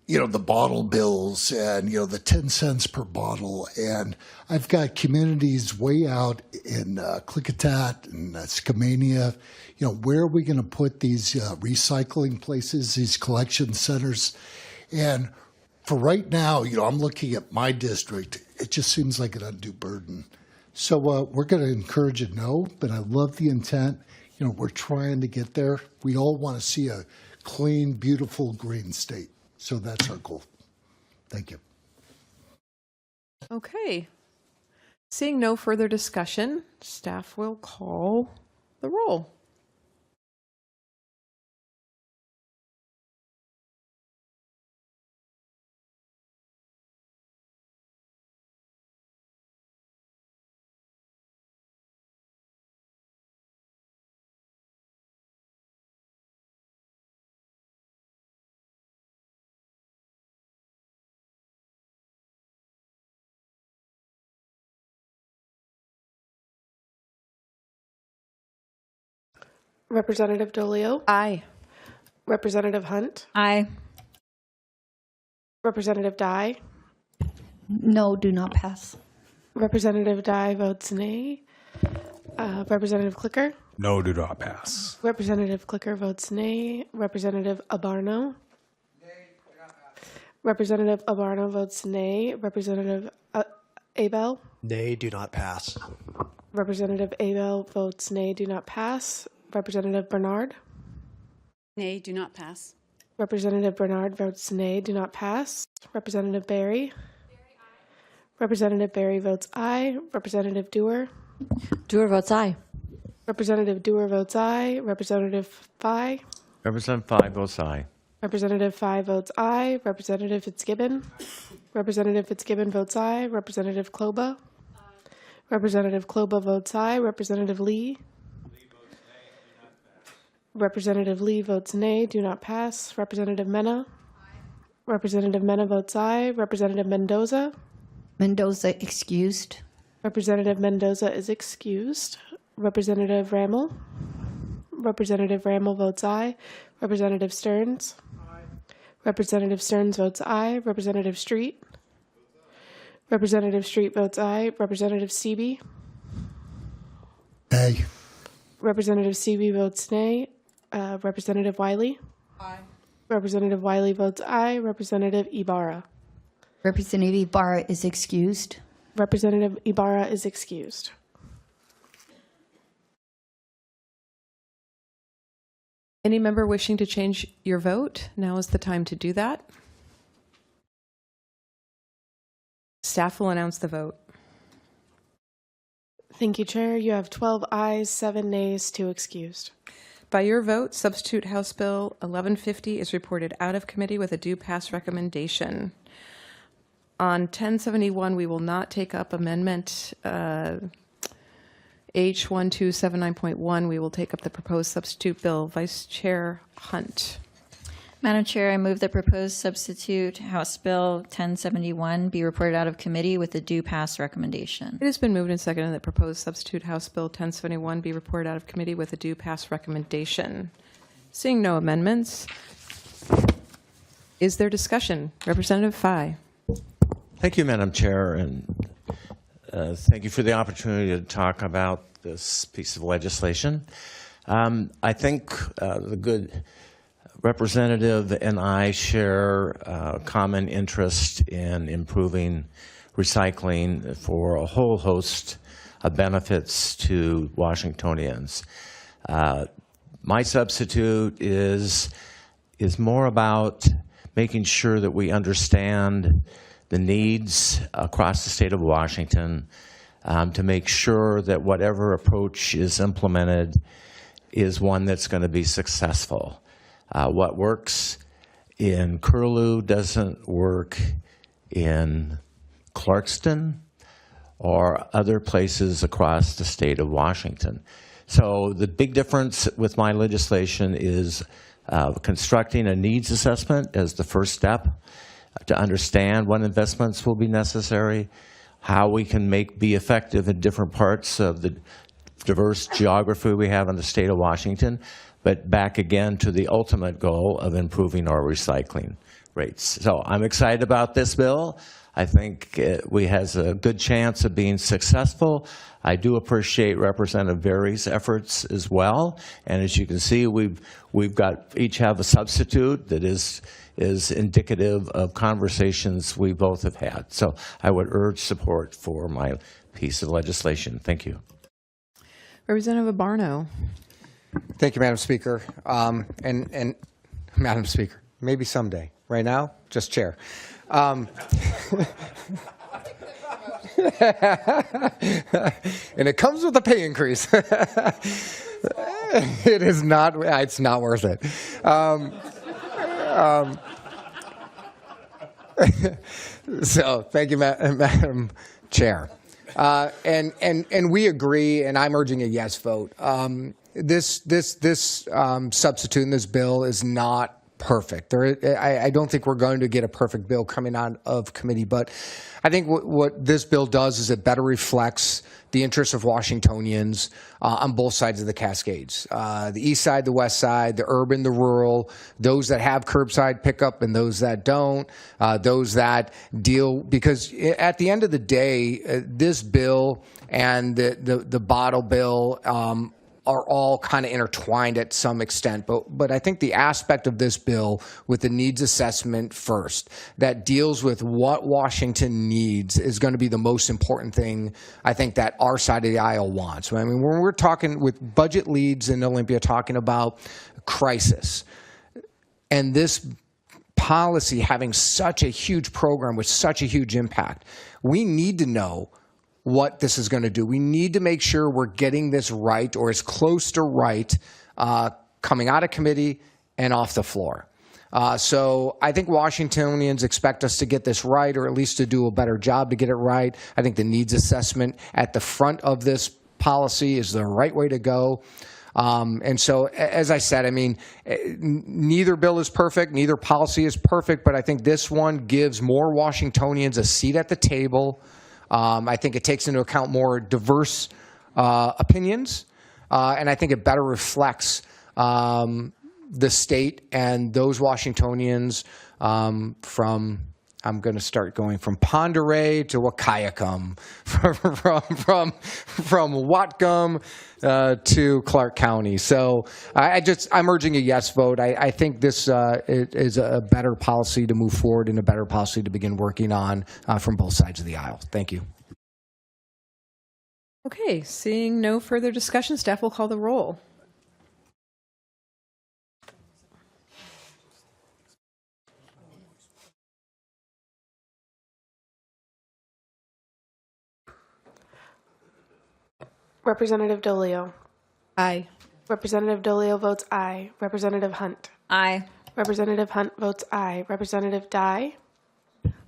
the bottle bills and, the 10 cents per bottle. And I've got communities way out in Klickitat and Skamania. Where are we going to put these recycling places, these collection centers? And for right now, I'm looking at my district. It just seems like an undue burden. So we're going to encourage a no, but I love the intent. We're trying to get there. We all want to see a clean, beautiful, green state. So that's our goal. Thank you. Okay. Seeing no further discussion, staff will call the roll. Representative Dolio? Aye. Representative Hunt, Aye. Representative Dye, No, do not pass. Representative Dye votes nay. Representative Clicker, No, do not pass. Representative Clicker votes nay. Representative Abarno, Representative Abarno votes nay. Representative Abel, Nay, do not pass. Representative Abel votes nay, do not pass. Representative Bernard, Nay, do not pass. Representative Bernard votes nay, do not pass. Representative Barry, Representative Barry votes aye. Representative Dewar, Dewar votes aye. Representative Dewar votes aye. Representative Fye, Representative 5 votes aye. Representative Fye votes aye. Representative Fitzgibbon, Representative Fitzgibbon votes aye. Representative Kloba, Representative Kloba votes aye. Representative Lee, Representative Lee votes nay, do not pass. Representative Mena, Representative Mena votes aye. Representative Mendoza, Mendoza excused. Representative Mendoza is excused. Representative Rammel, Representative Rammel votes aye. Representative Stearns, Representative Stearns votes aye. Representative Street, Representative Street votes aye. Representative Seaby, Nay. Representative Seaby votes nay. Representative Wiley, Representative Wiley votes aye. Representative Ibarra, Representative Ibarra is excused. Representative Ibarra is excused. Any member wishing to change your vote, now is the time to do that. Staff will announce the vote. Thank you, Chair. You have 12 ayes, 7 nays, 2 excused. By your vote, Substitute House Bill 1150 is reported out of committee with a due pass recommendation. On 1071, we will not take up amendment H1279.1. We will take up the proposed substitute bill. Vice Chair Hunt. Madam Chair, I move the proposed substitute House Bill 1071 be reported out of committee with a due pass recommendation. It has been moved and seconded that proposed substitute House Bill 1071 be reported out of committee with a due pass recommendation. Seeing no amendments, is there discussion? Representative Fye. Thank you, Madam Chair, and thank you for the opportunity to talk about this piece of legislation. I think the good representative and I share a common interest in improving recycling for a whole host of benefits to Washingtonians. My substitute is more about making sure that we understand the needs across the state of Washington to make sure that whatever approach is implemented is one that's going to be successful. What works in Curlew doesn't work in Clarkston or other places across the state of Washington. So the big difference with my legislation is constructing a needs assessment as the first step to understand what investments will be necessary, how we can be effective in different parts of the diverse geography we have in the state of Washington, but back again to the ultimate goal of improving our recycling rates. So I'm excited about this bill. I think we has a good chance of being successful. I do appreciate Representative Berry's efforts as well. And as you can see, we've got each have a substitute that is indicative of conversations we both have had. So I would urge support for my piece of legislation. Thank you. Representative Abarno. Thank you, Madam Speaker. And Madam Speaker, maybe someday. Right now, just chair. And it comes with a pay increase. It's not worth it. So thank you, Madam Chair. And we agree, and I'm urging a yes vote. This substitute in this bill is not perfect. I don't think we're going to get a perfect bill coming out of committee, but I think what this bill does is it better reflects the interests of Washingtonians on both sides of the Cascades, the east side, the west side, the urban, the rural, those that have curbside pickup and those that don't, those that deal, because at the end of the day, this bill and the bottle bill are all kind of intertwined at some extent. But I think the aspect of this bill with the needs assessment first that deals with what Washington needs is going to be the most important thing I think that our side of the aisle wants. I mean, when we're talking with budget leads in Olympia talking about crisis and this policy having such a huge program with such a huge impact, we need to know what this is going to do. We need to make sure we're getting this right or as close to right coming out of committee and off the floor. So I think Washingtonians expect us to get this right, or at least to do a better job to get it right. I think the needs assessment at the front of this policy is the right way to go. And so, as I said, I mean, neither bill is perfect, neither policy is perfect, but I think this one gives more Washingtonians a seat at the table. I think it takes into account more diverse opinions, and I think it better reflects the state and those Washingtonians from, I'm going to start going from Ponderay to Wahkiakum, from Whatcom to Clark County. So I'm urging a yes vote. I think this is a better policy to move forward and a better policy to begin working on from both sides of the aisle. Thank you. Okay, seeing no further discussion, staff will call the roll. Representative Dolio. Aye. Representative Dolio votes aye. Representative Hunt. Aye. Representative Hunt votes aye. Representative Dye.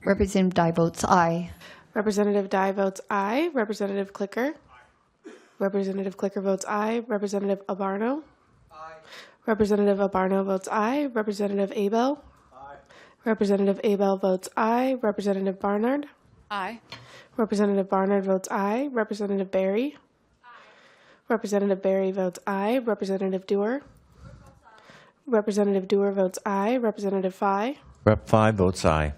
Representative Dye votes aye. Representative Dye votes aye. Representative Clicker. Representative Clicker votes aye. Representative Abarno. Aye. Representative Abarno votes aye. Representative Abel. Aye. Representative Abel votes aye. Representative Barnard. Aye. Representative Barnard votes aye. Representative Barry. Representative Barry votes aye. Representative Dewar. Representative Dewar votes aye. Representative Fye. Rep. 5 votes aye.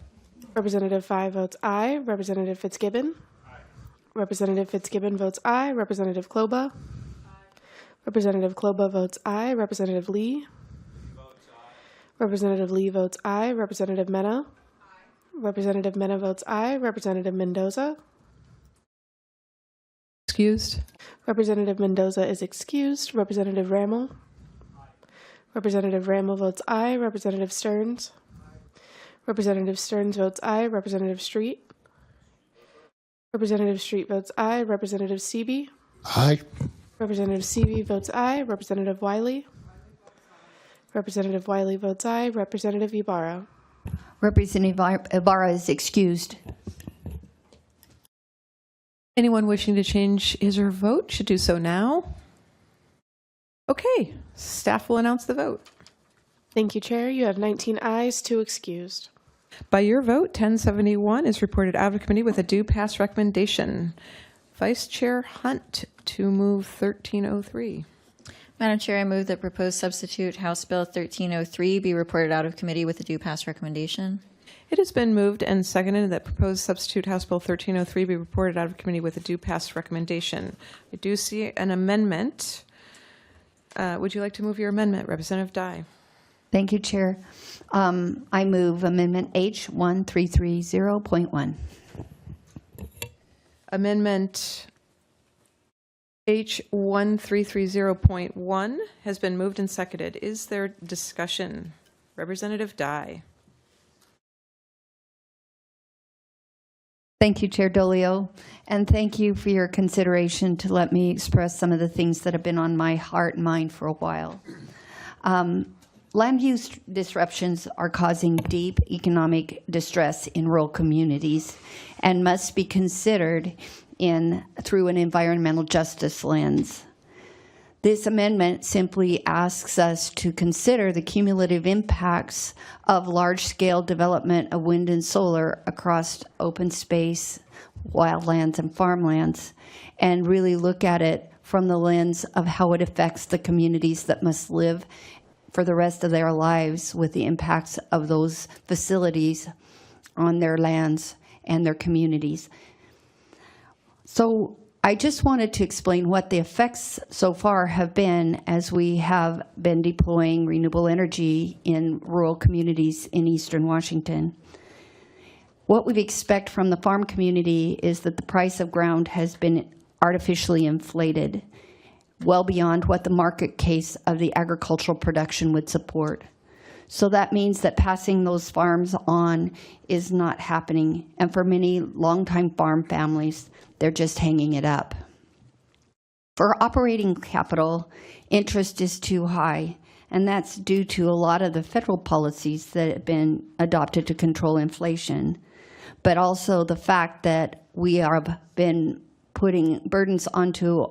Representative Fye votes aye. Representative Fitzgibbon. Aye. Representative Fitzgibbon votes aye. Representative Kloba. Aye. Representative Kloba votes aye. Representative Lee. Votes aye. Representative Lee votes aye. Representative Mena. Aye. Representative Mena votes aye. Representative Mendoza. Excused. Representative Mendoza is excused. Representative Rammel. Aye. Representative Rammel votes aye. Representative Stearns. Aye. Representative Stearns votes aye. Representative Street. Representative Street votes aye. Representative Seaby. Aye. Representative Seaby votes aye. Representative Wiley. Representative Wiley votes aye. Representative Ibarra. Representative Ibarra is excused. Anyone wishing to change his or her vote should do so now. Okay, staff will announce the vote. Thank you, Chair. You have 19 ayes, 2 excused. By your vote, 1071 is reported out of committee with a due pass recommendation. Vice Chair Hunt to move 1303. Madam Chair, I move that proposed substitute House Bill 1303 be reported out of committee with a due pass recommendation. It has been moved and seconded that proposed substitute House Bill 1303 be reported out of committee with a due pass recommendation. I do see an amendment. Would you like to move your amendment, Representative Dye? Thank you, Chair. I move Amendment H1330.1. Amendment H1330.1 has been moved and seconded. Is there discussion? Representative Dye. Thank you, Chair Dolio, and thank you for your consideration to let me express some of the things that have been on my heart and mind for a while. Land use disruptions are causing deep economic distress in rural communities and must be considered through an environmental justice lens. This amendment simply asks us to consider the cumulative impacts of large-scale development of wind and solar across open space, wildlands, and farmlands, and really look at it from the lens of how it affects the communities that must live for the rest of their lives with the impacts of those facilities on their lands and their communities. So I just wanted to explain what the effects so far have been as we have been deploying renewable energy in rural communities in eastern Washington. What we expect from the farm community is that the price of ground has been artificially inflated, well beyond what the market case of the agricultural production would support. So that means that passing those farms on is not happening, and for many longtime farm families, they're just hanging it up. For operating capital, interest is too high, and that's due to a lot of the federal policies that have been adopted to control inflation, but also the fact that we have been putting burdens onto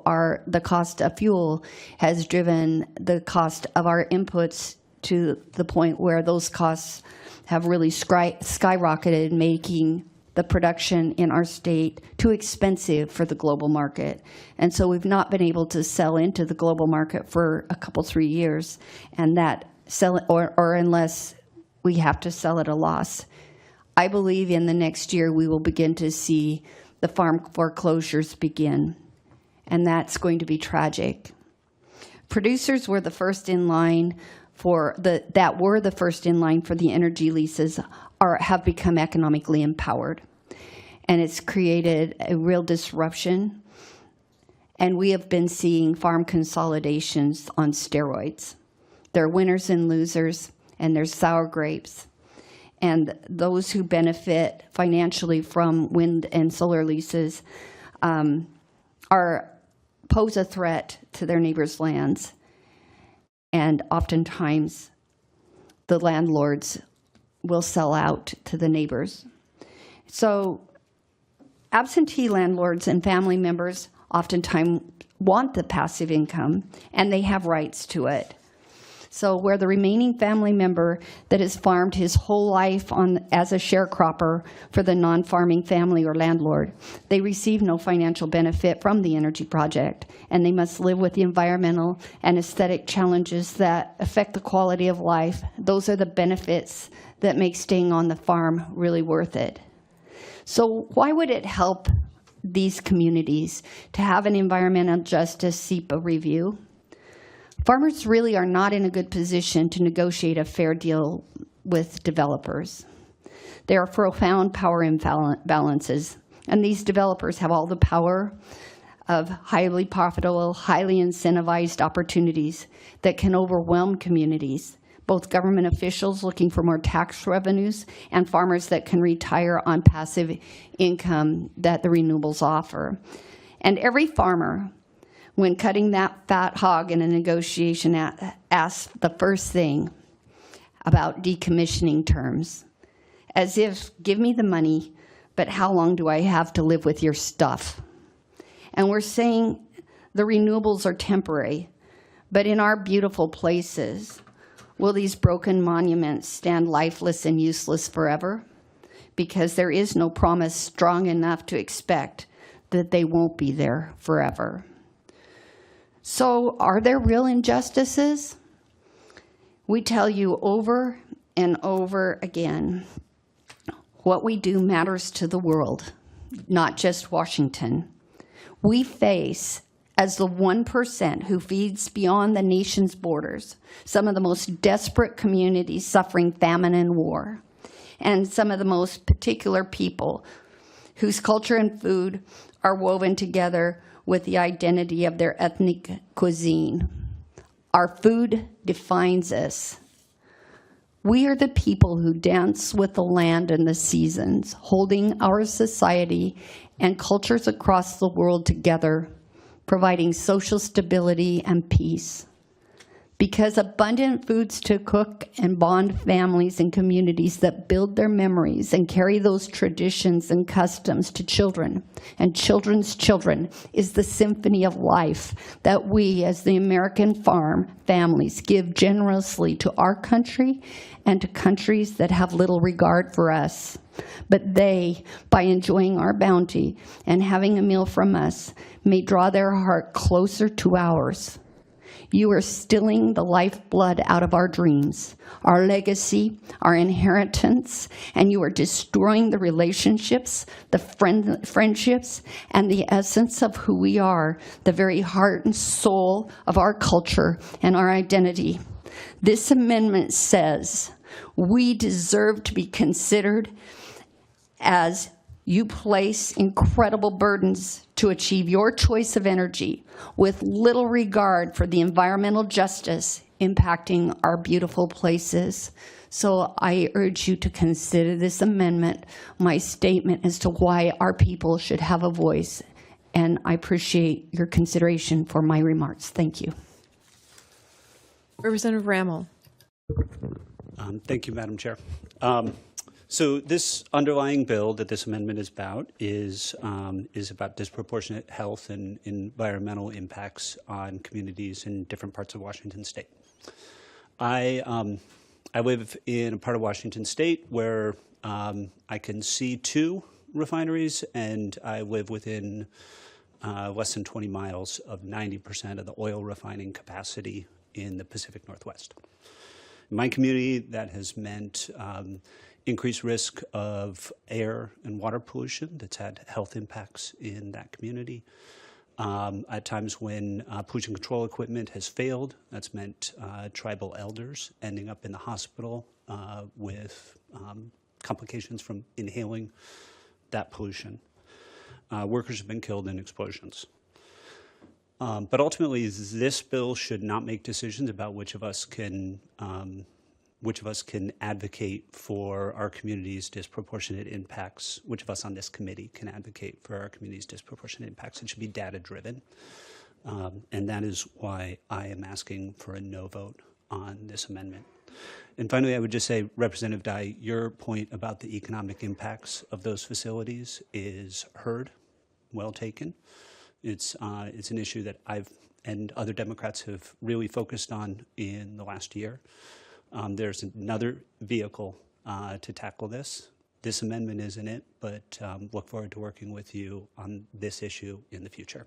the cost of fuel has driven the cost of our inputs to the point where those costs have really skyrocketed, making the production in our state too expensive for the global market. And so we've not been able to sell into the global market for a couple, 3 years, and that or unless we have to sell at a loss. I believe in the next year we will begin to see the farm foreclosures begin, and that's going to be tragic. Producers were the first in line for the energy leases have become economically empowered, and it's created a real disruption, and we have been seeing farm consolidations on steroids. There are winners and losers, and there's sour grapes. And those who benefit financially from wind and solar leases pose a threat to their neighbors' lands. And oftentimes, the landlords will sell out to the neighbors. So absentee landlords and family members oftentimes want the passive income, and they have rights to it. So where the remaining family member that has farmed his whole life as a sharecropper for the non-farming family or landlord, they receive no financial benefit from the energy project, and they must live with the environmental and aesthetic challenges that affect the quality of life. Those are the benefits that make staying on the farm really worth it. So why would it help these communities to have an environmental justice SEPA review? Farmers really are not in a good position to negotiate a fair deal with developers. There are profound power imbalances, and these developers have all the power of highly profitable, highly incentivized opportunities that can overwhelm communities, both government officials looking for more tax revenues and farmers that can retire on passive income that the renewables offer. And every farmer, when cutting that fat hog in a negotiation, asks the first thing about decommissioning terms, as if, give me the money, but how long do I have to live with your stuff? And we're saying the renewables are temporary, but in our beautiful places, will these broken monuments stand lifeless and useless forever? Because there is no promise strong enough to expect that they won't be there forever. So are there real injustices? We tell you over and over again, what we do matters to the world, not just Washington. We face, as the 1% who feeds beyond the nation's borders, some of the most desperate communities suffering famine and war, and some of the most particular people whose culture and food are woven together with the identity of their ethnic cuisine. Our food defines us. We are the people who dance with the land and the seasons, holding our society and cultures across the world together, providing social stability and peace. Because abundant foods to cook and bond families and communities that build their memories and carry those traditions and customs to children and children's children is the symphony of life that we as the American farm families give generously to our country and to countries that have little regard for us. But they, by enjoying our bounty and having a meal from us, may draw their heart closer to ours. You are stealing the lifeblood out of our dreams, our legacy, our inheritance, and you are destroying the relationships, the friendships, and the essence of who we are, the very heart and soul of our culture and our identity. This amendment says we deserve to be considered as you place incredible burdens to achieve your choice of energy with little regard for the environmental justice impacting our beautiful places. So I urge you to consider this amendment my statement as to why our people should have a voice. And I appreciate your consideration for my remarks. Thank you. Representative Rammel. Thank you, Madam Chair. So this underlying bill that this amendment is about disproportionate health and environmental impacts on communities in different parts of Washington State. I live in a part of Washington State where I can see 2 refineries, and I live within less than 20 miles of 90% of the oil refining capacity in the Pacific Northwest. In my community, that has meant increased risk of air and water pollution that's had health impacts in that community. At times when pollution control equipment has failed, that's meant tribal elders ending up in the hospital with complications from inhaling that pollution. Workers have been killed in explosions. But ultimately, this bill should not make decisions about which of us can advocate for our community's disproportionate impacts, which of us on this committee can advocate for our community's disproportionate impacts. It should be data-driven. And that is why I am asking for a no vote on this amendment. And finally, I would just say, Representative Dye, your point about the economic impacts of those facilities is heard, well taken. It's an issue that I've and other Democrats have really focused on in the last year. There's another vehicle to tackle this. This amendment isn't it, but look forward to working with you on this issue in the future.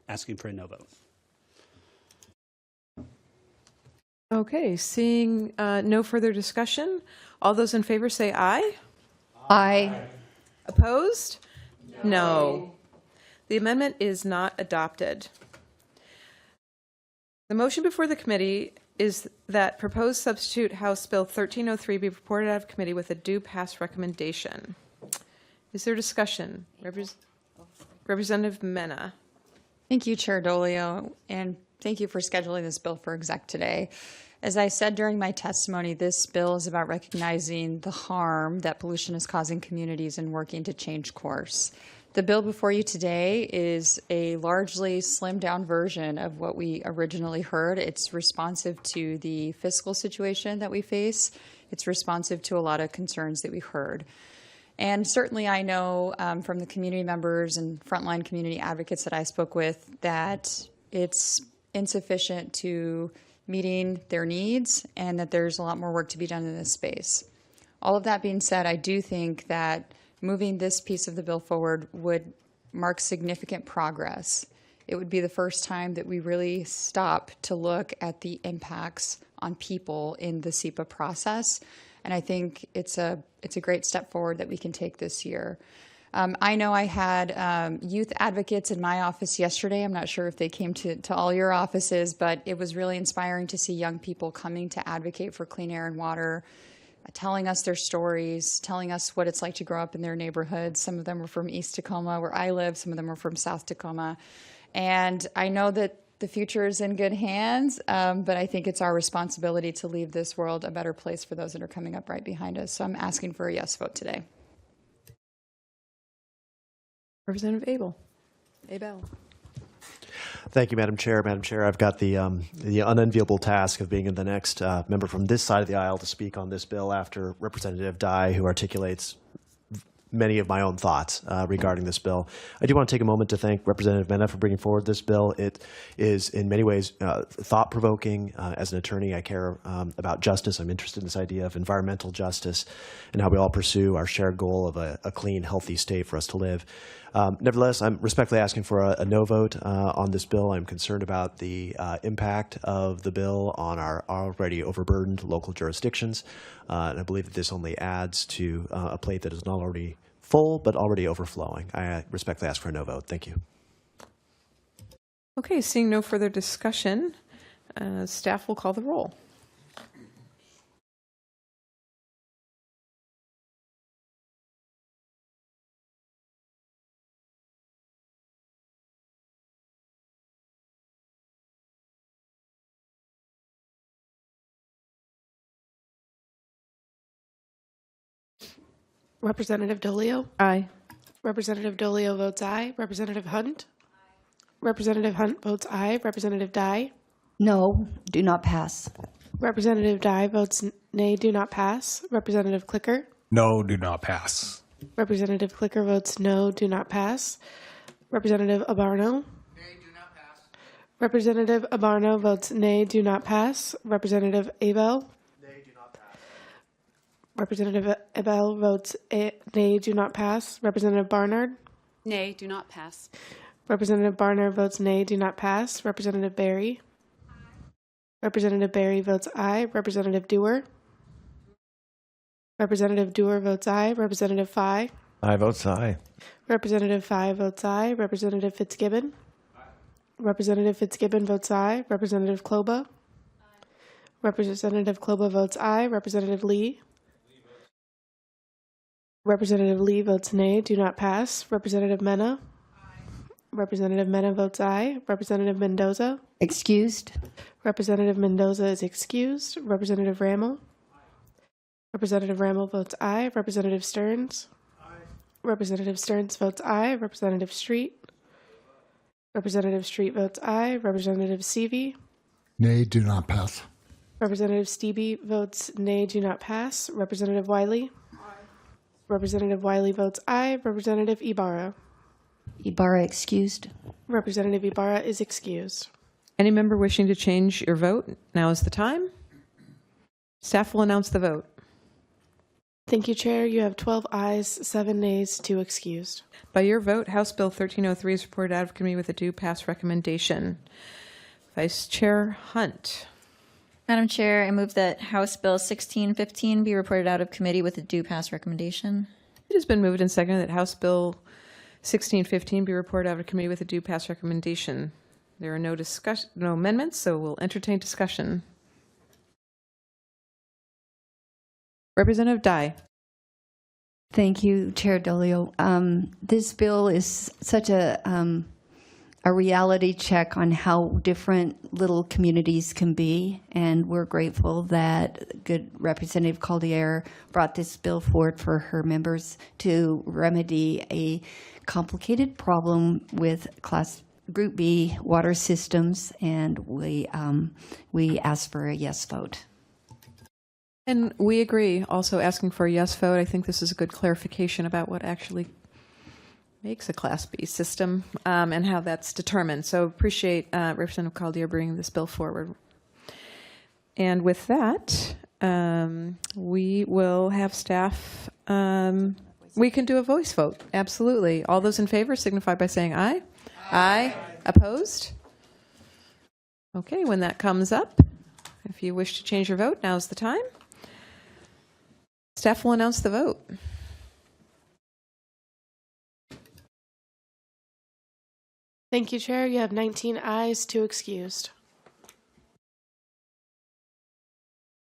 Asking for a no vote. Okay, seeing no further discussion, all those in favor say aye. Aye. Opposed? No. The amendment is not adopted. The motion before the committee is that proposed substitute House Bill 1303 be reported out of committee with a due pass recommendation. Is there discussion? Representative Mena. Thank you, Chair Dolio, and thank you for scheduling this bill for exec today. As I said during my testimony, this bill is about recognizing the harm that pollution is causing communities and working to change course. The bill before you today is a largely slimmed down version of what we originally heard. It's responsive to the fiscal situation that we face. It's responsive to a lot of concerns that we heard. And certainly I know from the community members and frontline community advocates that I spoke with that it's insufficient to meeting their needs and that there's a lot more work to be done in this space. All of that being said, I do think that moving this piece of the bill forward would mark significant progress. It would be the first time that we really stop to look at the impacts on people in the SEPA process. And I think it's a great step forward that we can take this year. I know I had youth advocates in my office yesterday. I'm not sure if they came to all your offices, but it was really inspiring to see young people coming to advocate for clean air and water, telling us their stories, telling us what it's like to grow up in their neighborhoods. Some of them were from East Tacoma, where I live. Some of them were from South Tacoma. And I know that the future is in good hands, but I think it's our responsibility to leave this world a better place for those that are coming up right behind us. So I'm asking for a yes vote today. Representative Abel. Thank you, Madam Chair. Madam Chair, I've got the unenviable task of being the next member from this side of the aisle to speak on this bill after Representative Dye, who articulates many of my own thoughts regarding this bill. I do want to take a moment to thank Representative Mena for bringing forward this bill. It is in many ways thought-provoking. As an attorney, I care about justice. I'm interested in this idea of environmental justice and how we all pursue our shared goal of a clean, healthy state for us to live. Nevertheless, I'm respectfully asking for a no vote on this bill. I'm concerned about the impact of the bill on our already overburdened local jurisdictions. And I believe that this only adds to a plate that is not already full, but already overflowing. I respectfully ask for a no vote. Thank you. Okay, seeing no further discussion, staff will call the roll. Representative Dolio? Aye. Representative Dolio votes aye. Representative Hunt? Representative Hunt votes aye. Representative Dye? No, do not pass. Representative Dye votes nay, do not pass. Representative Clicker? No, do not pass. Representative Clicker votes no, do not pass. Representative Abarno? Representative Abarno votes nay, do not pass. Representative Abel? Representative Abel votes nay, do not pass. Representative Barnard? Nay, do not pass. Representative Barnard votes nay, do not pass. Representative Berry? Representative Berry votes aye. Representative Dewar? Representative Dewar votes aye. Representative Fye? I vote aye. Representative Fye votes aye. Representative Fitzgibbon? Representative Fitzgibbon votes aye. Representative Kloba? Representative Kloba votes aye. Representative Lee? Representative Lee votes nay, do not pass. Representative Mena? Representative Mena votes aye. Representative Mendoza? Excused. Representative Mendoza is excused. Representative Rammel? Representative Rammel votes aye. Representative Stearns? Representative Stearns votes aye. Representative Street? Representative Street votes aye. Representative Seavey? Nay, do not pass. Representative Stevie votes nay, do not pass. Representative Wiley? Representative Wiley votes aye. Representative Ibarra? Ibarra excused. Representative Ibarra is excused. Any member wishing to change your vote, now is the time. Staff will announce the vote. Thank you, Chair. You have 12 ayes, 7 nays, 2 excused. By your vote, House Bill 1303 is reported out of committee with a due pass recommendation. Vice Chair Hunt. Madam Chair, I move that House Bill 1615 be reported out of committee with a due pass recommendation. It has been moved and seconded that House Bill 1615 be reported out of committee with a due pass recommendation. There are no amendments, so we'll entertain discussion. Representative Dye. Thank you, Chair Dolio. This bill is such a reality check on how different little communities can be, and we're grateful that good Representative Caldier brought this bill forward for her members to remedy a complicated problem with Class Group B water systems, and we ask for a yes vote. And we agree, also asking for a yes vote. I think this is a good clarification about what actually makes a Class B system and how that's determined. So appreciate Representative Caldier bringing this bill forward. And with that, we will have staff, we can do a voice vote, absolutely. All those in favor signify by saying aye. Aye. Opposed? Okay, when that comes up, if you wish to change your vote, now's the time. Staff will announce the vote. Thank you, Chair. You have 19 ayes, 2 excused.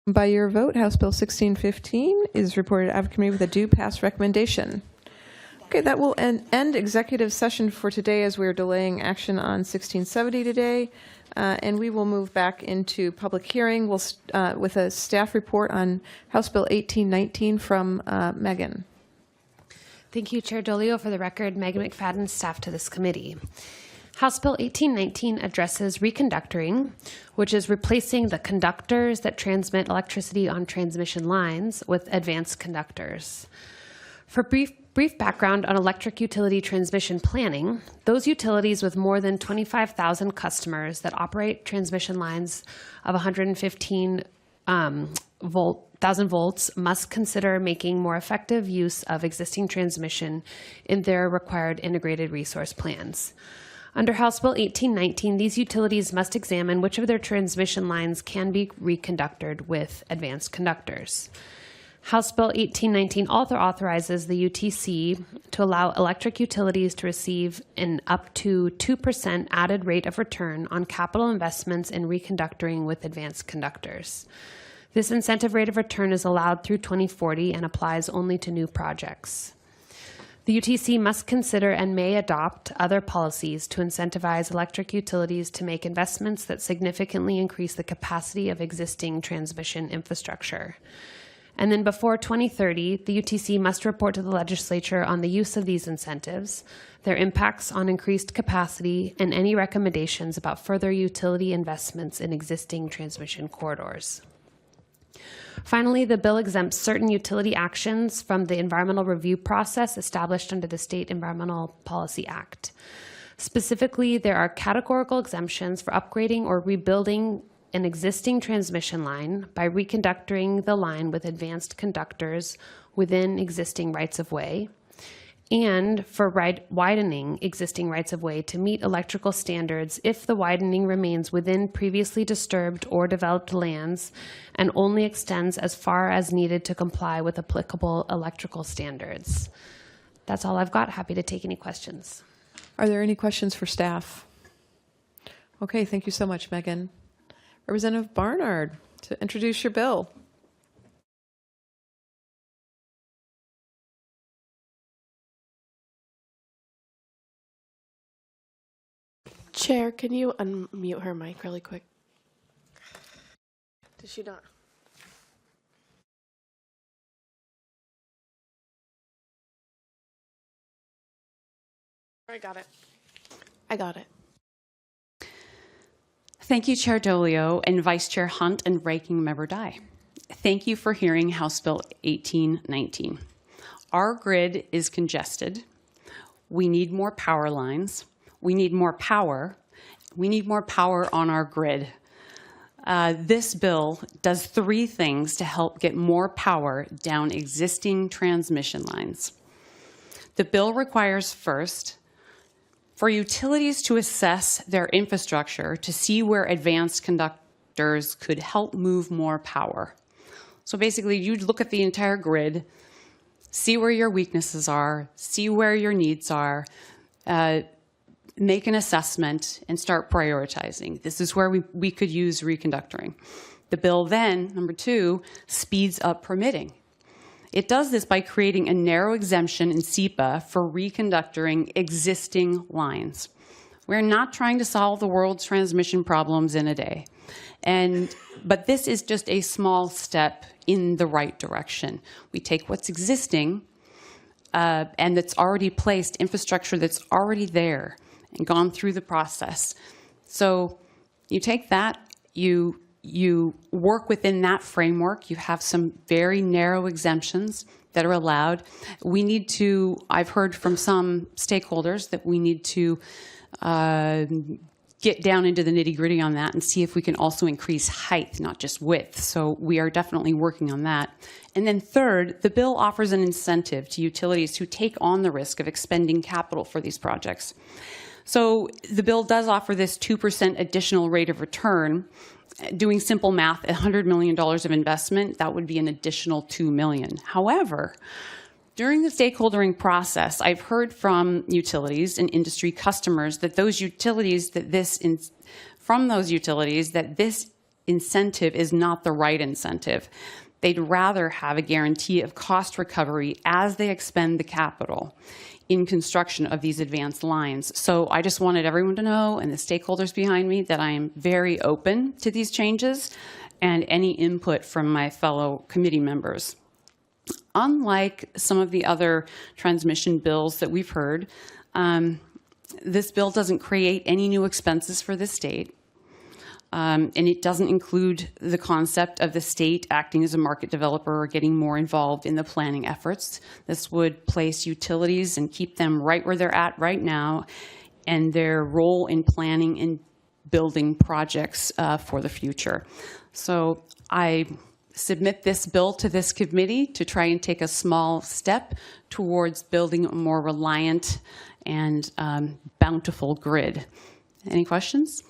By your vote, House Bill 1615 is reported out of committee with a due pass recommendation. Okay, that will end executive session for today as we're delaying action on 1670 today. And we will move back into public hearing with a staff report on House Bill 1819 from Megan. Thank you, Chair Dolio. For the record, Megan McFadden, staff to this committee. House Bill 1819 addresses reconductoring, which is replacing the conductors that transmit electricity on transmission lines with advanced conductors. For brief background on electric utility transmission planning, those utilities with more than 25,000 customers that operate transmission lines of 115,000 volts must consider making more effective use of existing transmission in their required integrated resource plans. Under House Bill 1819, these utilities must examine which of their transmission lines can be reconductored with advanced conductors. House Bill 1819 also authorizes the UTC to allow electric utilities to receive an up to 2% added rate of return on capital investments in reconductoring with advanced conductors. This incentive rate of return is allowed through 2040 and applies only to new projects. The UTC must consider and may adopt other policies to incentivize electric utilities to make investments that significantly increase the capacity of existing transmission infrastructure. And then before 2030, the UTC must report to the legislature on the use of these incentives, their impacts on increased capacity, and any recommendations about further utility investments in existing transmission corridors. Finally, the bill exempts certain utility actions from the environmental review process established under the State Environmental Policy Act. Specifically, there are categorical exemptions for upgrading or rebuilding an existing transmission line by reconductoring the line with advanced conductors within existing rights-of-way, and for widening existing rights-of-way to meet electrical standards if the widening remains within previously disturbed or developed lands and only extends as far as needed to comply with applicable electrical standards. That's all I've got. Happy to take any questions. Are there any questions for staff? Okay, thank you so much, Megan. Representative Barnard, to introduce your bill. Chair, can you unmute her mic really quick? Does she not? I got it. I got it. Thank you, Chair Dolio and Vice Chair Hunt and Ranking Member Dye. Thank you for hearing House Bill 1819. Our grid is congested. We need more power lines. We need more power. We need more power on our grid. This bill does three things to help get more power down existing transmission lines. The bill requires first for utilities to assess their infrastructure to see where advanced conductors could help move more power. So basically, you'd look at the entire grid, see where your weaknesses are, see where your needs are, make an assessment, and start prioritizing. This is where we could use reconductoring. The bill then, number two, speeds up permitting. It does this by creating a narrow exemption in SEPA for reconductoring existing lines. We're not trying to solve the world's transmission problems in a day. But this is just a small step in the right direction. We take what's existing and that's already placed, infrastructure that's already there and gone through the process. So you take that, you work within that framework. You have some very narrow exemptions that are allowed. We need to, I've heard from some stakeholders that we need to get down into the nitty-gritty on that and see if we can also increase height, not just width. So we are definitely working on that. And then third, the bill offers an incentive to utilities who take on the risk of expending capital for these projects. So the bill does offer this 2% additional rate of return. Doing simple math, $100 million of investment, that would be an additional $2 million. However, during the stakeholdering process, I've heard from utilities and industry customers that those utilities that this incentive is not the right incentive. They'd rather have a guarantee of cost recovery as they expend the capital in construction of these advanced lines. So I just wanted everyone to know, and the stakeholders behind me, that I am very open to these changes and any input from my fellow committee members. Unlike some of the other transmission bills that we've heard, This bill doesn't create any new expenses for the state. And it doesn't include the concept of the state acting as a market developer or getting more involved in the planning efforts. This would place utilities and keep them right where they're at right now, and their role in planning and building projects for the future. So I submit this bill to this committee to try and take a small step towards building a more reliant and bountiful grid. Any questions?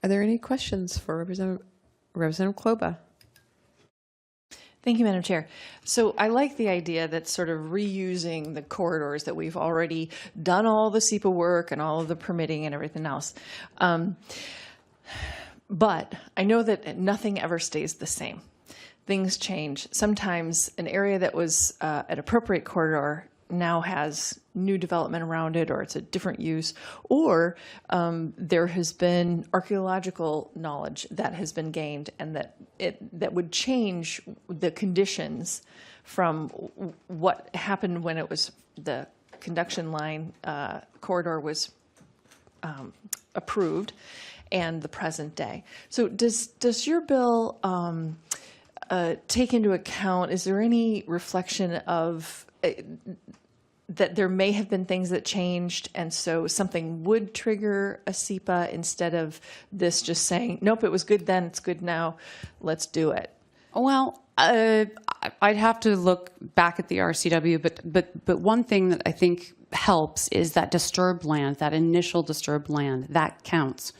Are there any questions for Representative Kloba? Thank you, Madam Chair. So I like the idea that sort of reusing the corridors that we've already done all the SEPA work and all of the permitting and everything else. But I know that nothing ever stays the same. Things change. Sometimes an area that was an appropriate corridor now has new development around it, or it's a different use, or there has been archaeological knowledge that has been gained, and that would change the conditions from what happened when it was the conduction line corridor was approved and the present day. So does your bill take into account, is there any reflection of that there may have been things that changed, and so something would trigger a SEPA instead of this just saying, nope, it was good then, it's good now, let's do it? Well, I'd have to look back at the RCW, but one thing that I think helps is that disturbed land, that initial disturbed land, that counts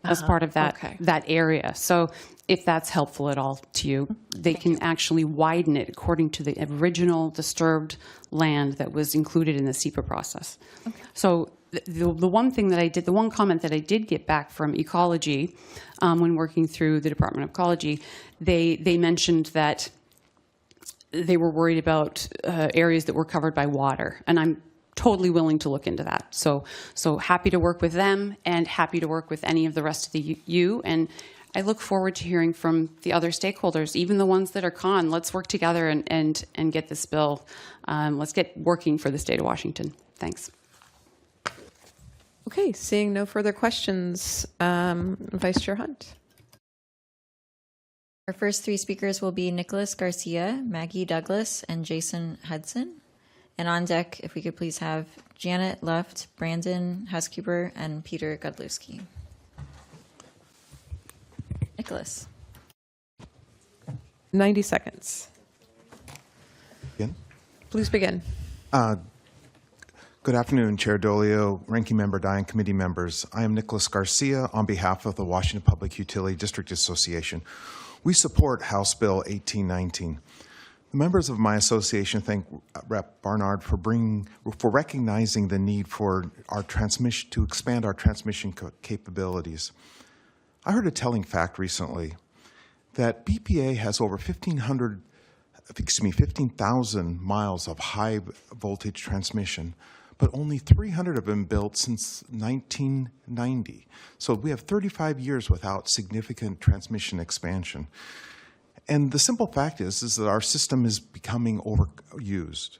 as part of that, that area. So if that's helpful at all to you, they can actually widen it according to the original disturbed land that was included in the SEPA process. So the one thing that I did, the one comment that I did get back from Ecology when working through the Department of Ecology, they mentioned that they were worried about areas that were covered by water, and I'm totally willing to look into that. So happy to work with them and happy to work with any of the rest of the U. And I look forward to hearing from the other stakeholders, even the ones that are con. Let's work together and get this bill. Let's get working for the state of Washington. Thanks. Okay, seeing no further questions, Vice Chair Hunt. Our first three speakers will be Nicholas Garcia, Maggie Douglas, and Jason Hudson. And on deck, if we could please have Janet Luft, Brandon Housekeeper, and Peter Godlewski. Nicholas. 90 seconds. Begin? Please begin. Good afternoon, Chair Dolio, Ranking Member Dye, and committee members. I am Nicholas Garcia on behalf of the Washington Public Utility District Association. We support House Bill 1819. The members of my association thank Rep. Barnard for recognizing the need for our transmission to expand our transmission capabilities. I heard a telling fact recently that BPA has over 15,000 miles of high voltage transmission, but only 300 have been built since 1990. So we have 35 years without significant transmission expansion. And the simple fact is that our system is becoming overused.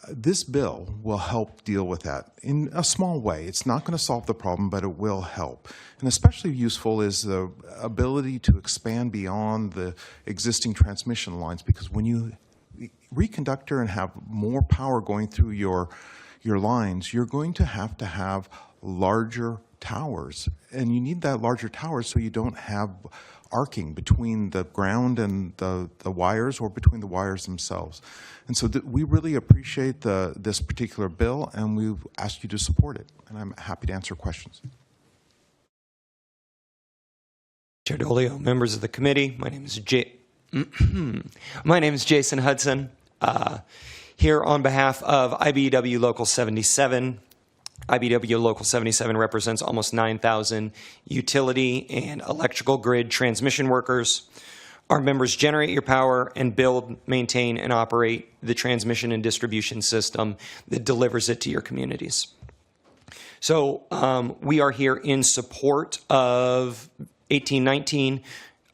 This bill will help deal with that in a small way. It's not going to solve the problem, but it will help. And especially useful is the ability to expand beyond the existing transmission lines, because when you reconductor and have more power going through your lines, you're going to have larger towers. And you need that larger tower so you don't have arcing between the ground and the wires, or between the wires themselves. And so we really appreciate this particular bill, and we ask you to support it. And I'm happy to answer questions. Chair Dolio, members of the committee, my name is Jason Hudson, here on behalf of IBEW Local 77. IBEW Local 77 represents almost 9,000 utility and electrical grid transmission workers. Our members generate your power and build, maintain, and operate the transmission and distribution system that delivers it to your communities. So we are here in support of 1819.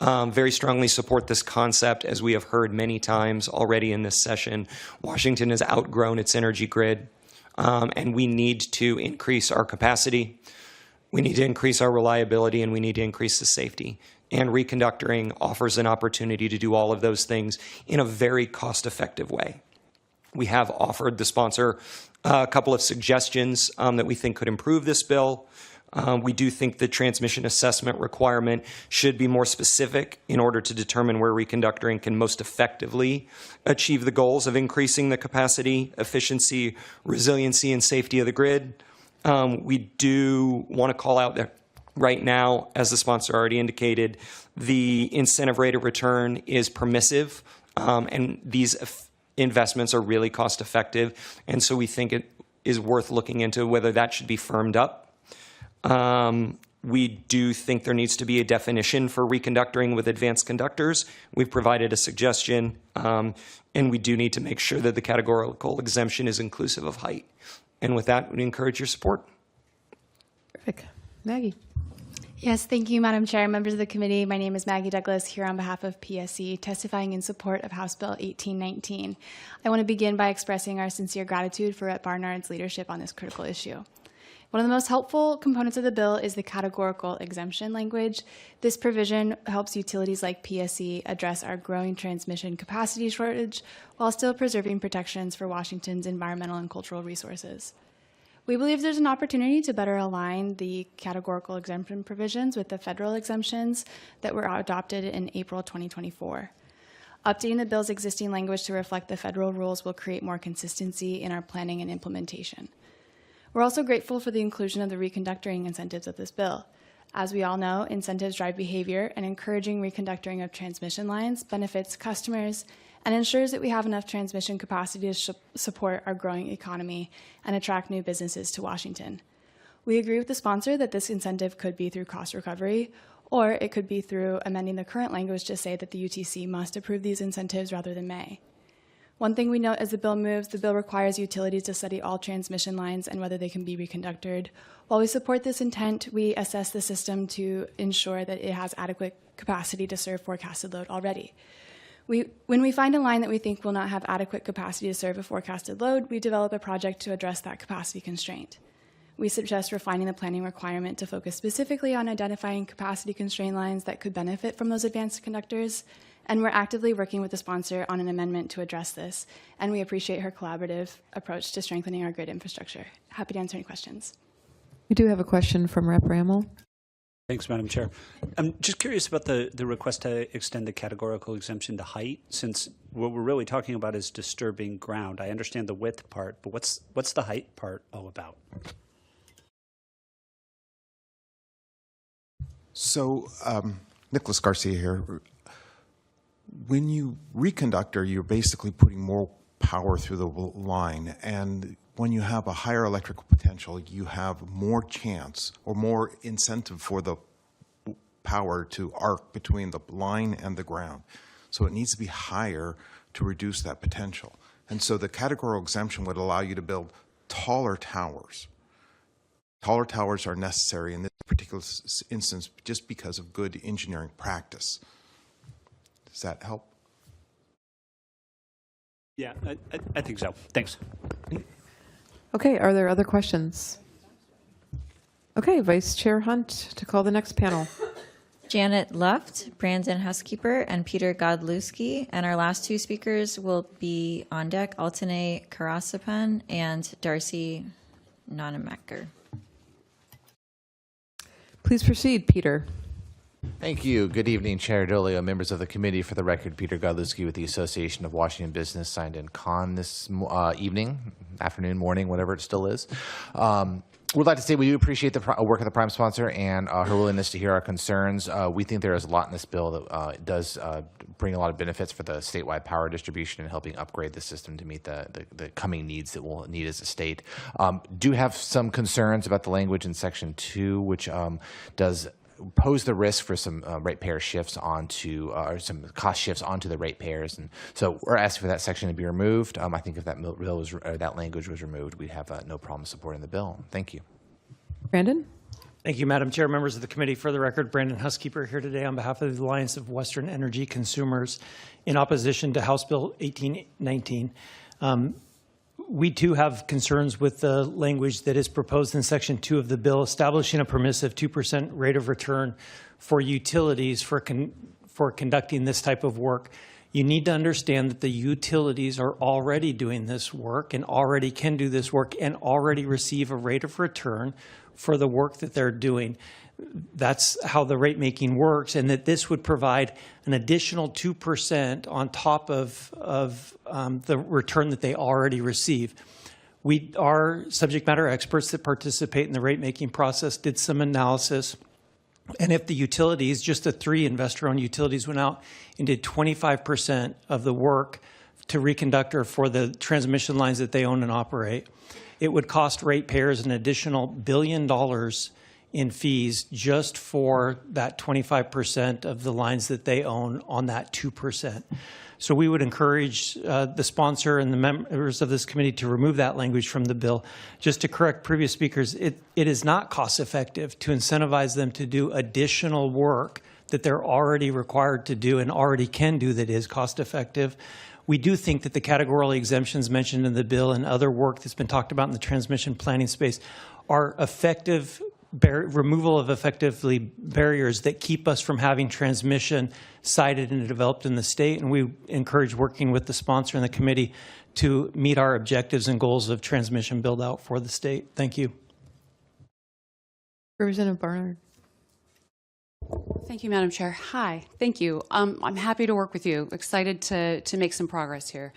Very strongly support this concept, as we have heard many times already in this session. Washington has outgrown its energy grid. and we need to increase our capacity. We need to increase our reliability, and we need to increase the safety. And reconductoring offers an opportunity to do all of those things in a very cost-effective way. We have offered the sponsor a couple of suggestions that we think could improve this bill. We do think the transmission assessment requirement should be more specific in order to determine where reconductoring can most effectively achieve the goals of increasing the capacity, efficiency, resiliency, and safety of the grid. We do want to call out that right now, as the sponsor already indicated, the incentive rate of return is permissive, and these investments are really cost effective. And so we think it is worth looking into whether that should be firmed up. We do think there needs to be a definition for reconductoring with advanced conductors. We've provided a suggestion, and we do need to make sure that the categorical exemption is inclusive of height. And with that, we encourage your support. Perfect. Maggie. Yes, thank you, Madam Chair, members of the committee. My name is Maggie Douglas, here on behalf of PSE, testifying in support of House Bill 1819. I want to begin by expressing our sincere gratitude for Rep. Barnard's leadership on this critical issue. One of the most helpful components of the bill is the categorical exemption language. This provision helps utilities like PSE address our growing transmission capacity shortage while still preserving protections for Washington's environmental and cultural resources. We believe there's an opportunity to better align the categorical exemption provisions with the federal exemptions that were adopted in April 2024. Updating the bill's existing language to reflect the federal rules will create more consistency in our planning and implementation. We're also grateful for the inclusion of the reconductoring incentives of this bill. As we all know, incentives drive behavior, and encouraging reconductoring of transmission lines benefits customers and ensures that we have enough transmission capacity to support our growing economy and attract new businesses to Washington. We agree with the sponsor that this incentive could be through cost recovery, or it could be through amending the current language to say that the UTC must approve these incentives rather than may. One thing we note as the bill moves, the bill requires utilities to study all transmission lines and whether they can be reconductored. While we support this intent, we assess the system to ensure that it has adequate capacity to serve forecasted load already. When we find a line that we think will not have adequate capacity to serve a forecasted load, we develop a project to address that capacity constraint. We suggest refining the planning requirement to focus specifically on identifying capacity constraint lines that could benefit from those advanced conductors, and we're actively working with the sponsor on an amendment to address this, and we appreciate her collaborative approach to strengthening our grid infrastructure. Happy to answer any questions. We do have a question from Rep. Rammel. Thanks, Madam Chair. I'm just curious about the request to extend the categorical exemption to height, since what we're really talking about is disturbing ground. I understand the width part, but what's the height part all about? So, Nicholas Garcia here. When you reconductor, you're basically putting more power through the line, and when you have a higher electrical potential, you have more chance or more incentive for the power to arc between the line and the ground. So it needs to be higher to reduce that potential. And so the categorical exemption would allow you to build taller towers. Taller towers are necessary in this particular instance just because of good engineering practice. Does that help? Yeah, I think so. Thanks. Okay, are there other questions? Okay, Vice Chair Hunt to call the next panel. Janet Luft, Brandon Housekeeper, and Peter Godlewski. And our last two speakers will be on deck, Altine Karasapan and Darcy Nonemaker. Please proceed, Peter. Thank you. Good evening, Chair Dolio, members of the committee. For the record, Peter Godlewski with the Association of Washington Business signed in con this evening, afternoon, morning, whatever it still is. We'd like to say we do appreciate the work of the prime sponsor and her willingness to hear our concerns. We think there is a lot in this bill that does bring a lot of benefits for the statewide power distribution and helping upgrade the system to meet the coming needs that we'll need as a state. Do have some concerns about the language in Section 2, which does pose the risk for some ratepayer shifts onto, or some cost shifts onto the ratepayers, and so we're asking for that section to be removed. I think if that bill was, or that language was removed, we'd have no problem supporting the bill. Thank you. Brandon? Thank you, Madam Chair, members of the committee. For the record, Brandon Housekeeper here today on behalf of the Alliance of Western Energy Consumers in opposition to House Bill 1819. we too have concerns with the language that is proposed in Section 2 of the bill, establishing a permissive 2% rate of return for utilities for conducting this type of work. You need to understand that the utilities are already doing this work and already can do this work and already receive a rate of return for the work that they're doing. That's how the rate making works, and that this would provide an additional 2% on top of the return that they already receive. We are subject matter experts that participate in the rate making process, did some analysis. And if the utilities, just the 3 investor-owned utilities, went out and did 25% of the work to reconductor for the transmission lines that they own and operate, it would cost ratepayers an additional $1 billion in fees just for that 25% of the lines that they own on that 2%. So we would encourage the sponsor and the members of this committee to remove that language from the bill. Just to correct previous speakers, it is not cost effective to incentivize them to do additional work that they're already required to do and already can do that is cost effective. We do think that the categorical exemptions mentioned in the bill and other work that's been talked about in the transmission planning space are effective removal of effectively barriers that keep us from having transmission sited and developed in the state. And we encourage working with the sponsor and the committee to meet our objectives and goals of transmission build out for the state. Thank you. Representative Barnard. Thank you, Madam Chair. Hi, thank you. I'm happy to work with you. Excited to make some progress here.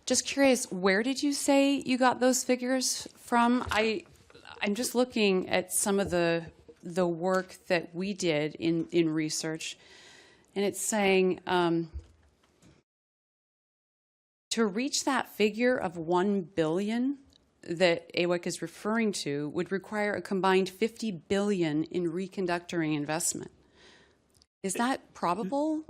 Just curious, where did you say you got those figures from? I'm just looking at some of the work that we did in research, and it's saying to reach that figure of $1 billion that AWEC is referring to would require a combined $50 billion in reconductoring investment. Is that probable?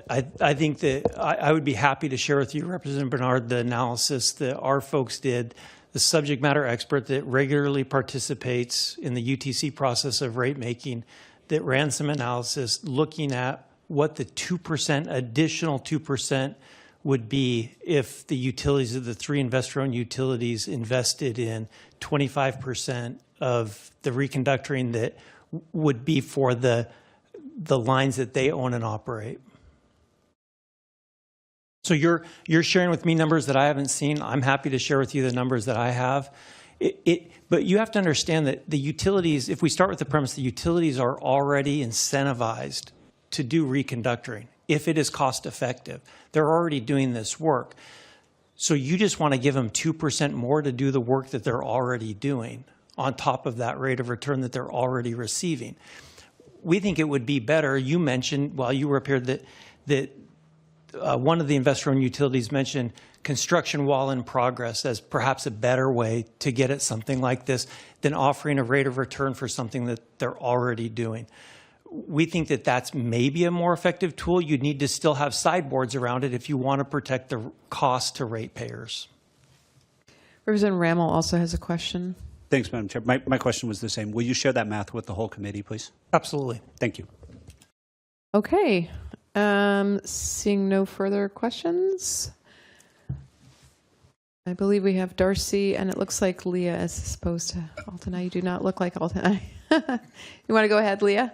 I think that I would be happy to share with you, Representative Bernard, the analysis that our folks did. The subject matter expert that regularly participates in the UTC process of rate making that ran some analysis looking at what the 2%, additional 2% would be if the utilities of the 3 investor-owned utilities invested in 25% of the reconductoring that would be for the lines that they own and operate. So you're sharing with me numbers that I haven't seen. I'm happy to share with you the numbers that I have. But you have to understand that the utilities, if we start with the premise, the utilities are already incentivized to do reconductoring if it is cost effective. They're already doing this work. So you just want to give them 2% more to do the work that they're already doing on top of that rate of return that they're already receiving. We think it would be better. You mentioned while you were up here that one of the investor-owned utilities mentioned construction while in progress as perhaps a better way to get at something like this than offering a rate of return for something that they're already doing. We think that that's maybe a more effective tool. You'd need to still have sideboards around it if you want to protect the cost to ratepayers. Representative Rammel also has a question. Thanks, Madam Chair. My question was the same. Will you share that math with the whole committee, please? Absolutely. Thank you. Okay. Seeing no further questions, I believe we have Darcy, and it looks like Leah as opposed to Altanai. You do not look like Altanai. You want to go ahead, Leah?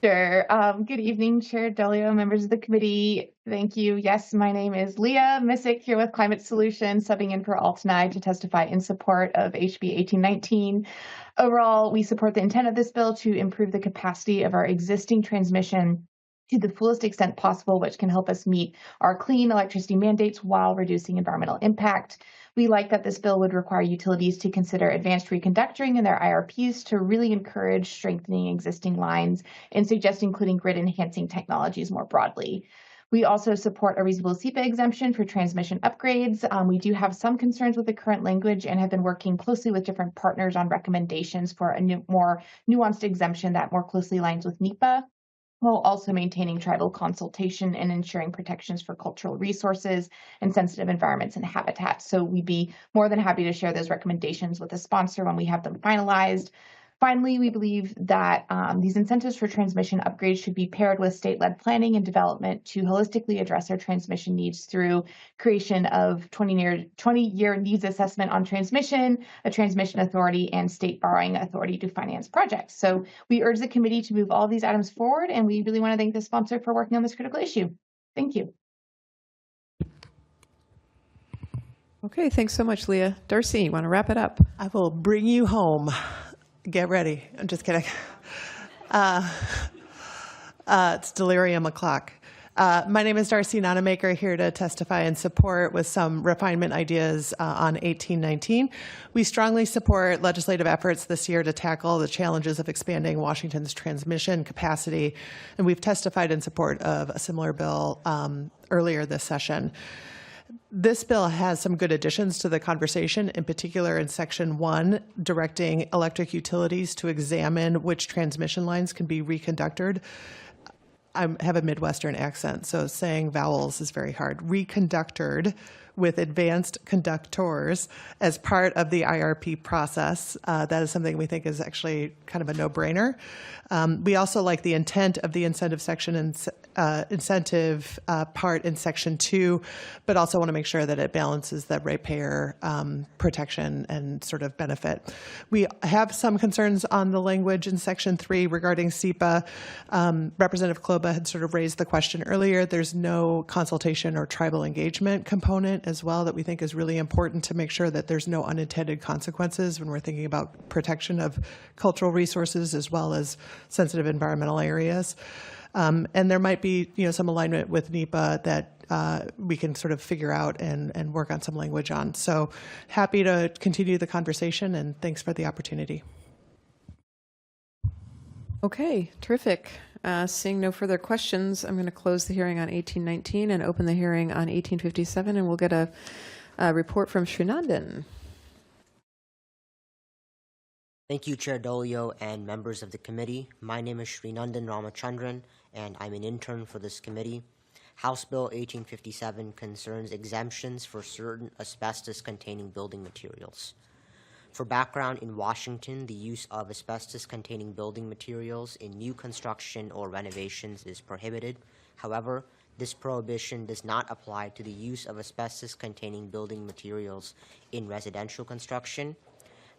Sure. Good evening, Chair Delio, members of the committee. Thank you. Yes, my name is Leah Missick here with Climate Solutions, subbing in for Altanai to testify in support of HB 1819. Overall, we support the intent of this bill to improve the capacity of our existing transmission to the fullest extent possible, which can help us meet our clean electricity mandates while reducing environmental impact. We like that this bill would require utilities to consider advanced reconductoring in their IRPs to really encourage strengthening existing lines and suggest including grid enhancing technologies more broadly. We also support a reasonable SEPA exemption for transmission upgrades. We do have some concerns with the current language and have been working closely with different partners on recommendations for a more nuanced exemption that more closely aligns with NEPA, while also maintaining tribal consultation and ensuring protections for cultural resources and sensitive environments and habitats. So we'd be more than happy to share those recommendations with the sponsor when we have them finalized. Finally, we believe that these incentives for transmission upgrades should be paired with state-led planning and development to holistically address our transmission needs through creation of 20-year needs assessment on transmission, a transmission authority, and state borrowing authority to finance projects. So we urge the committee to move all these items forward, and we really want to thank the sponsor for working on this critical issue. Thank you. Okay, thanks so much, Leah. Darcy, you want to wrap it up? I will bring you home. Get ready. I'm just kidding. It's delirium o'clock. My name is Darcy Nonamaker, here to testify in support with some refinement ideas on 1819. We strongly support legislative efforts this year to tackle the challenges of expanding Washington's transmission capacity, and we've testified in support of a similar bill earlier this session. This bill has some good additions to the conversation, in particular in Section 1, directing electric utilities to examine which transmission lines can be reconductored. I have a Midwestern accent, so saying vowels is very hard. Reconductored with advanced conductors as part of the IRP process. That is something we think is actually kind of a no-brainer. We also like the intent of the incentive section and incentive part in Section 2, but also want to make sure that it balances the ratepayer protection and sort of benefit. We have some concerns on the language in Section 3 regarding SEPA. Representative Kloba had sort of raised the question earlier. There's no consultation or tribal engagement component as well that we think is really important to make sure that there's no unintended consequences when we're thinking about protection of cultural resources as well as sensitive environmental areas. And there might be, some alignment with NEPA that we can sort of figure out and work on some language on. So happy to continue the conversation, and thanks for the opportunity. Okay, terrific. Seeing no further questions, I'm going to close the hearing on 1819 and open the hearing on 1857, and we'll get a report from Srinandan. Thank you, Chair Dolio and members of the committee. My name is Srinandan Ramachandran, and I'm an intern for this committee. House Bill 1857 concerns exemptions for certain asbestos-containing building materials. For background, in Washington, the use of asbestos-containing building materials in new construction or renovations is prohibited. However, this prohibition does not apply to the use of asbestos-containing building materials in residential construction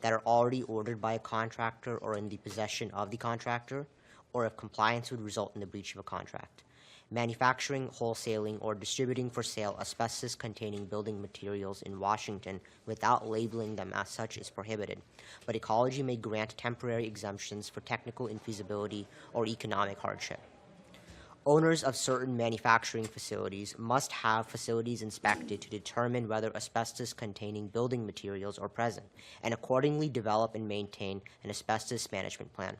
that are already ordered by a contractor or in the possession of the contractor, or if compliance would result in the breach of a contract. Manufacturing, wholesaling, or distributing for sale asbestos-containing building materials in Washington without labeling them as such is prohibited, but Ecology may grant temporary exemptions for technical infeasibility or economic hardship. Owners of certain manufacturing facilities must have facilities inspected to determine whether asbestos-containing building materials are present, and accordingly develop and maintain an asbestos management plan.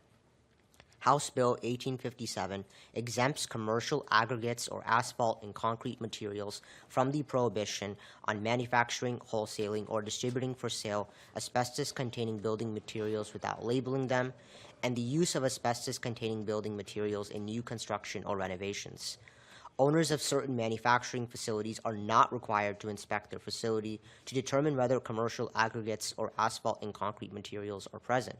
House Bill 1857 exempts commercial aggregates or asphalt and concrete materials from the prohibition on manufacturing, wholesaling, or distributing for sale asbestos-containing building materials without labeling them, and the use of asbestos-containing building materials in new construction or renovations. Owners of certain manufacturing facilities are not required to inspect their facility to determine whether commercial aggregates or asphalt and concrete materials are present.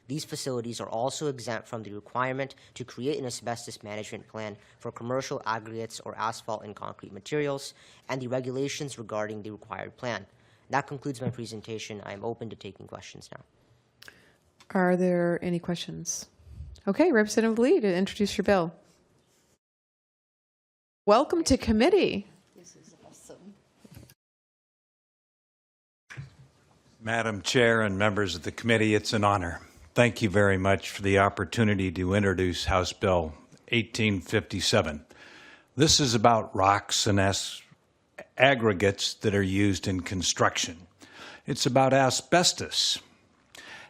These facilities are also exempt from the requirement to create an asbestos management plan for commercial aggregates or asphalt and concrete materials and the regulations regarding the required plan. That concludes my presentation. I am open to taking questions now. Are there any questions? Okay, Representative Lee, to introduce your bill. Welcome to committee. This is awesome. Madam Chair and members of the committee, it's an honor. Thank you very much for the opportunity to introduce House Bill 1857. This is about rocks and aggregates that are used in construction. It's about asbestos.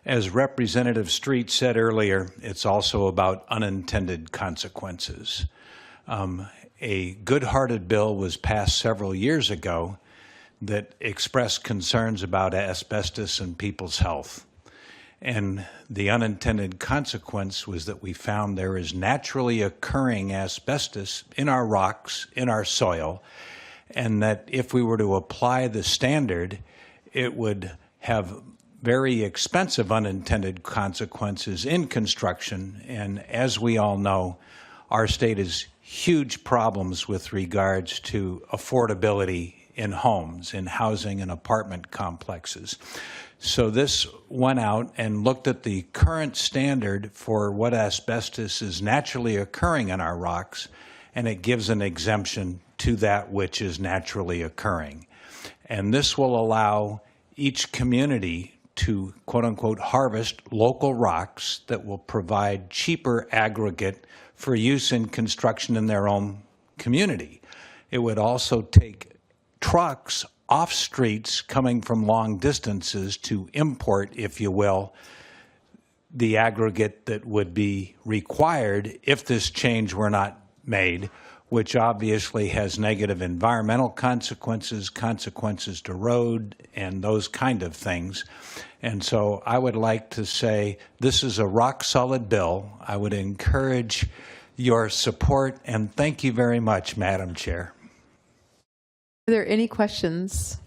As Representative Street said earlier, it's also about unintended consequences. A good-hearted bill was passed several years ago that expressed concerns about asbestos and people's health. And the unintended consequence was that we found there is naturally occurring asbestos in our rocks, in our soil, and that if we were to apply the standard, it would have very expensive unintended consequences in construction. And as we all know, our state has huge problems with regards to affordability in homes, in housing and apartment complexes. So this went out and looked at the current standard for what asbestos is naturally occurring in our rocks, and it gives an exemption to that which is naturally occurring. And this will allow each community to, quote unquote, harvest local rocks that will provide cheaper aggregate for use in construction in their own community. It would also take trucks off streets coming from long distances to import, if you will, the aggregate that would be required if this change were not made, which obviously has negative environmental consequences, consequences to road, and those kind of things. And so I would like to say this is a rock-solid bill. I would encourage your support, and thank you very much, Madam Chair. Are there any questions?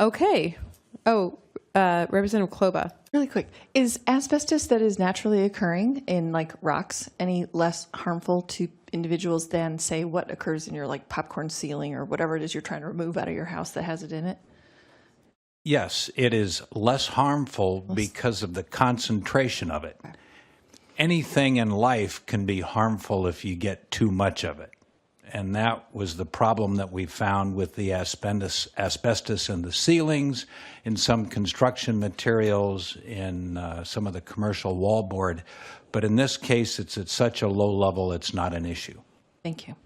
Okay. Oh, Representative Kloba. Really quick, is asbestos that is naturally occurring in like rocks any less harmful to individuals than, say, what occurs in your like popcorn ceiling or whatever it is you're trying to remove out of your house that has it in it? Yes, it is less harmful because of the concentration of it. Anything in life can be harmful if you get too much of it. And that was the problem that we found with the asbestos in the ceilings, in some construction materials, in some of the commercial wallboard. But in this case, it's at such a low level, it's not an issue. Thank you.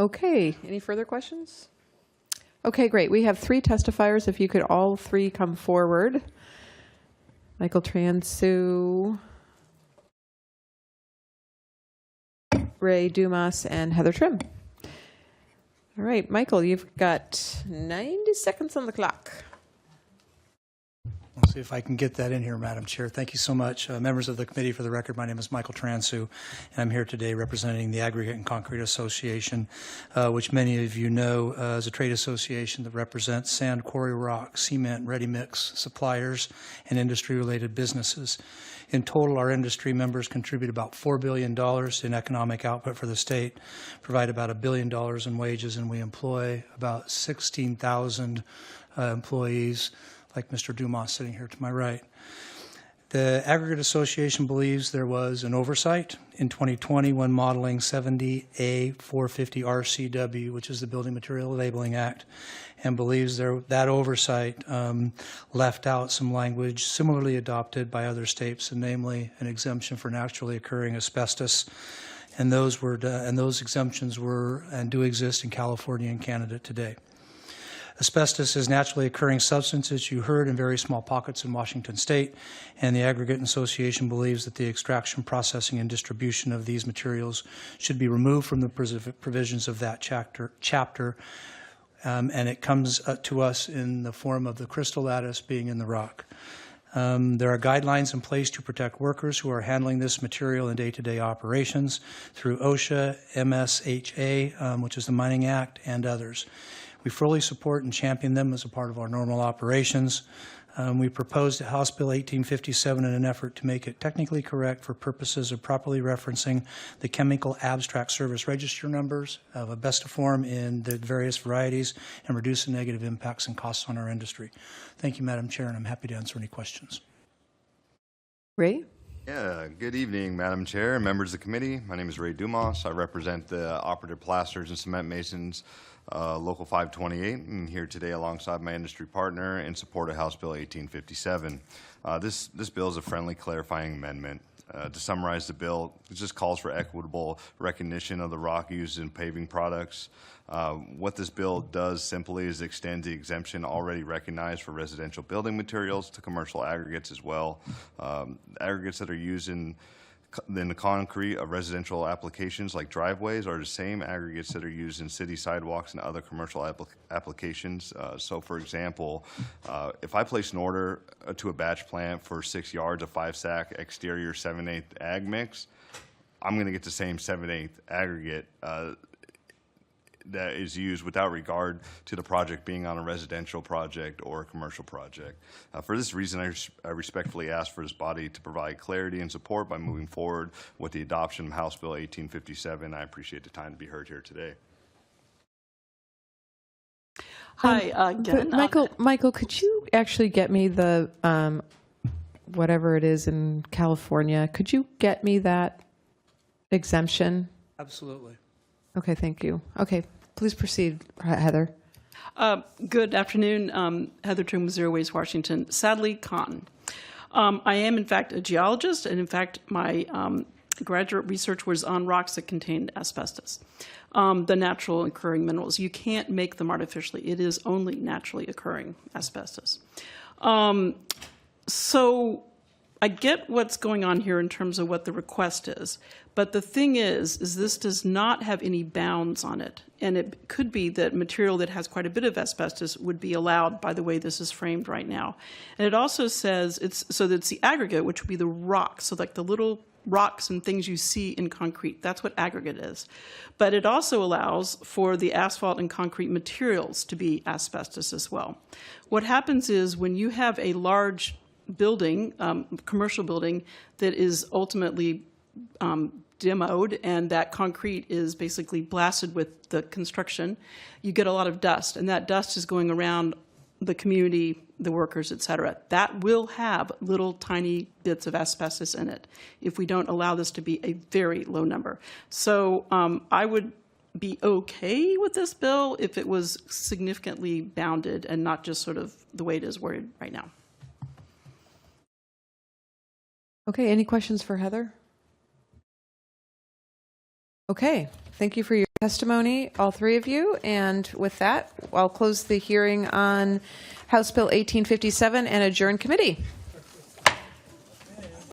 Okay, any further questions? Okay, great. We have 3 testifiers. If you could all 3 come forward. Michael Transu, Ray Dumas, and Heather Trim. All right, Michael, you've got 90 seconds on the clock. I'll see if I can get that in here, Madam Chair. Thank you so much. Members of the committee, for the record, my name is Michael Transu, and I'm here today representing the Aggregate and Concrete Association, which many of you know is a trade association that represents sand, quarry rock, cement, ready mix suppliers, and industry-related businesses. In total, our industry members contribute about $4 billion in economic output for the state, provide about $1 billion in wages, and we employ about 16,000 employees, like Mr. Dumas sitting here to my right. The Aggregate Association believes there was an oversight in 2020 when modeling 70A 450 RCW, which is the Building Material Labeling Act, and believes that oversight left out some language similarly adopted by other states, and namely an exemption for naturally occurring asbestos. And those exemptions were and do exist in California and Canada today. Asbestos is naturally occurring substance, as you heard, in very small pockets in Washington state, and the Aggregate Association believes that the extraction, processing, and distribution of these materials should be removed from the provisions of that chapter, and it comes to us in the form of the crystal lattice being in the rock. There are guidelines in place to protect workers who are handling this material in day-to-day operations through OSHA, MSHA, which is the Mining Act, and others. We fully support and champion them as a part of our normal operations. We proposed House Bill 1857 in an effort to make it technically correct for purposes of properly referencing the chemical abstract service register numbers of asbestiform in the various varieties and reduce the negative impacts and costs on our industry. Thank you, Madam Chair, and I'm happy to answer any questions. Ray? Yeah, good evening, Madam Chair and members of the committee. My name is Ray Dumas. I represent the operative plasters and cement masons, Local 528, and here today alongside my industry partner in support of House Bill 1857. This bill is a friendly clarifying amendment. To summarize the bill, it just calls for equitable recognition of the rock used in paving products. What this bill does simply is extend the exemption already recognized for residential building materials to commercial aggregates as well. Aggregates that are used in the concrete of residential applications like driveways are the same aggregates that are used in city sidewalks and other commercial applications. So for example, if I place an order to a batch plant for 6 yards of 5-sack exterior 7/8 ag mix, I'm going to get the same 7/8 aggregate. that is used without regard to the project being on a residential project or a commercial project. For this reason, I respectfully ask for this body to provide clarity and support by moving forward with the adoption of House Bill 1857. I appreciate the time to be heard here today. Hi again. Michael, could you actually get me the whatever it is in California? Could you get me that exemption? Absolutely. Okay, thank you. Okay, please proceed, Heather. Good afternoon. Heather Trim, Zero Waste, Washington. Sadly, Con. I am, in fact, a geologist, and in fact, my graduate research was on rocks that contained asbestos, the natural occurring minerals. You can't make them artificially. It is only naturally occurring asbestos. So I get what's going on here in terms of what the request is, but the thing is this does not have any bounds on it, and it could be that material that has quite a bit of asbestos would be allowed by the way this is framed right now. And it also says it's the aggregate, which would be the rocks, so like the little rocks and things you see in concrete. That's what aggregate is. But it also allows for the asphalt and concrete materials to be asbestos as well. What happens is when you have a large building, commercial building, that is ultimately demoed and that concrete is basically blasted with the construction, you get a lot of dust, and that dust is going around the community, the workers, et cetera. That will have little tiny bits of asbestos in it if we don't allow this to be a very low number. So I would be okay with this bill if it was significantly bounded and not just sort of the way it is worded right now. Okay, any questions for Heather? Okay, thank you for your testimony, all three of you. And with that, I'll close the hearing on House Bill 1857 and adjourn committee.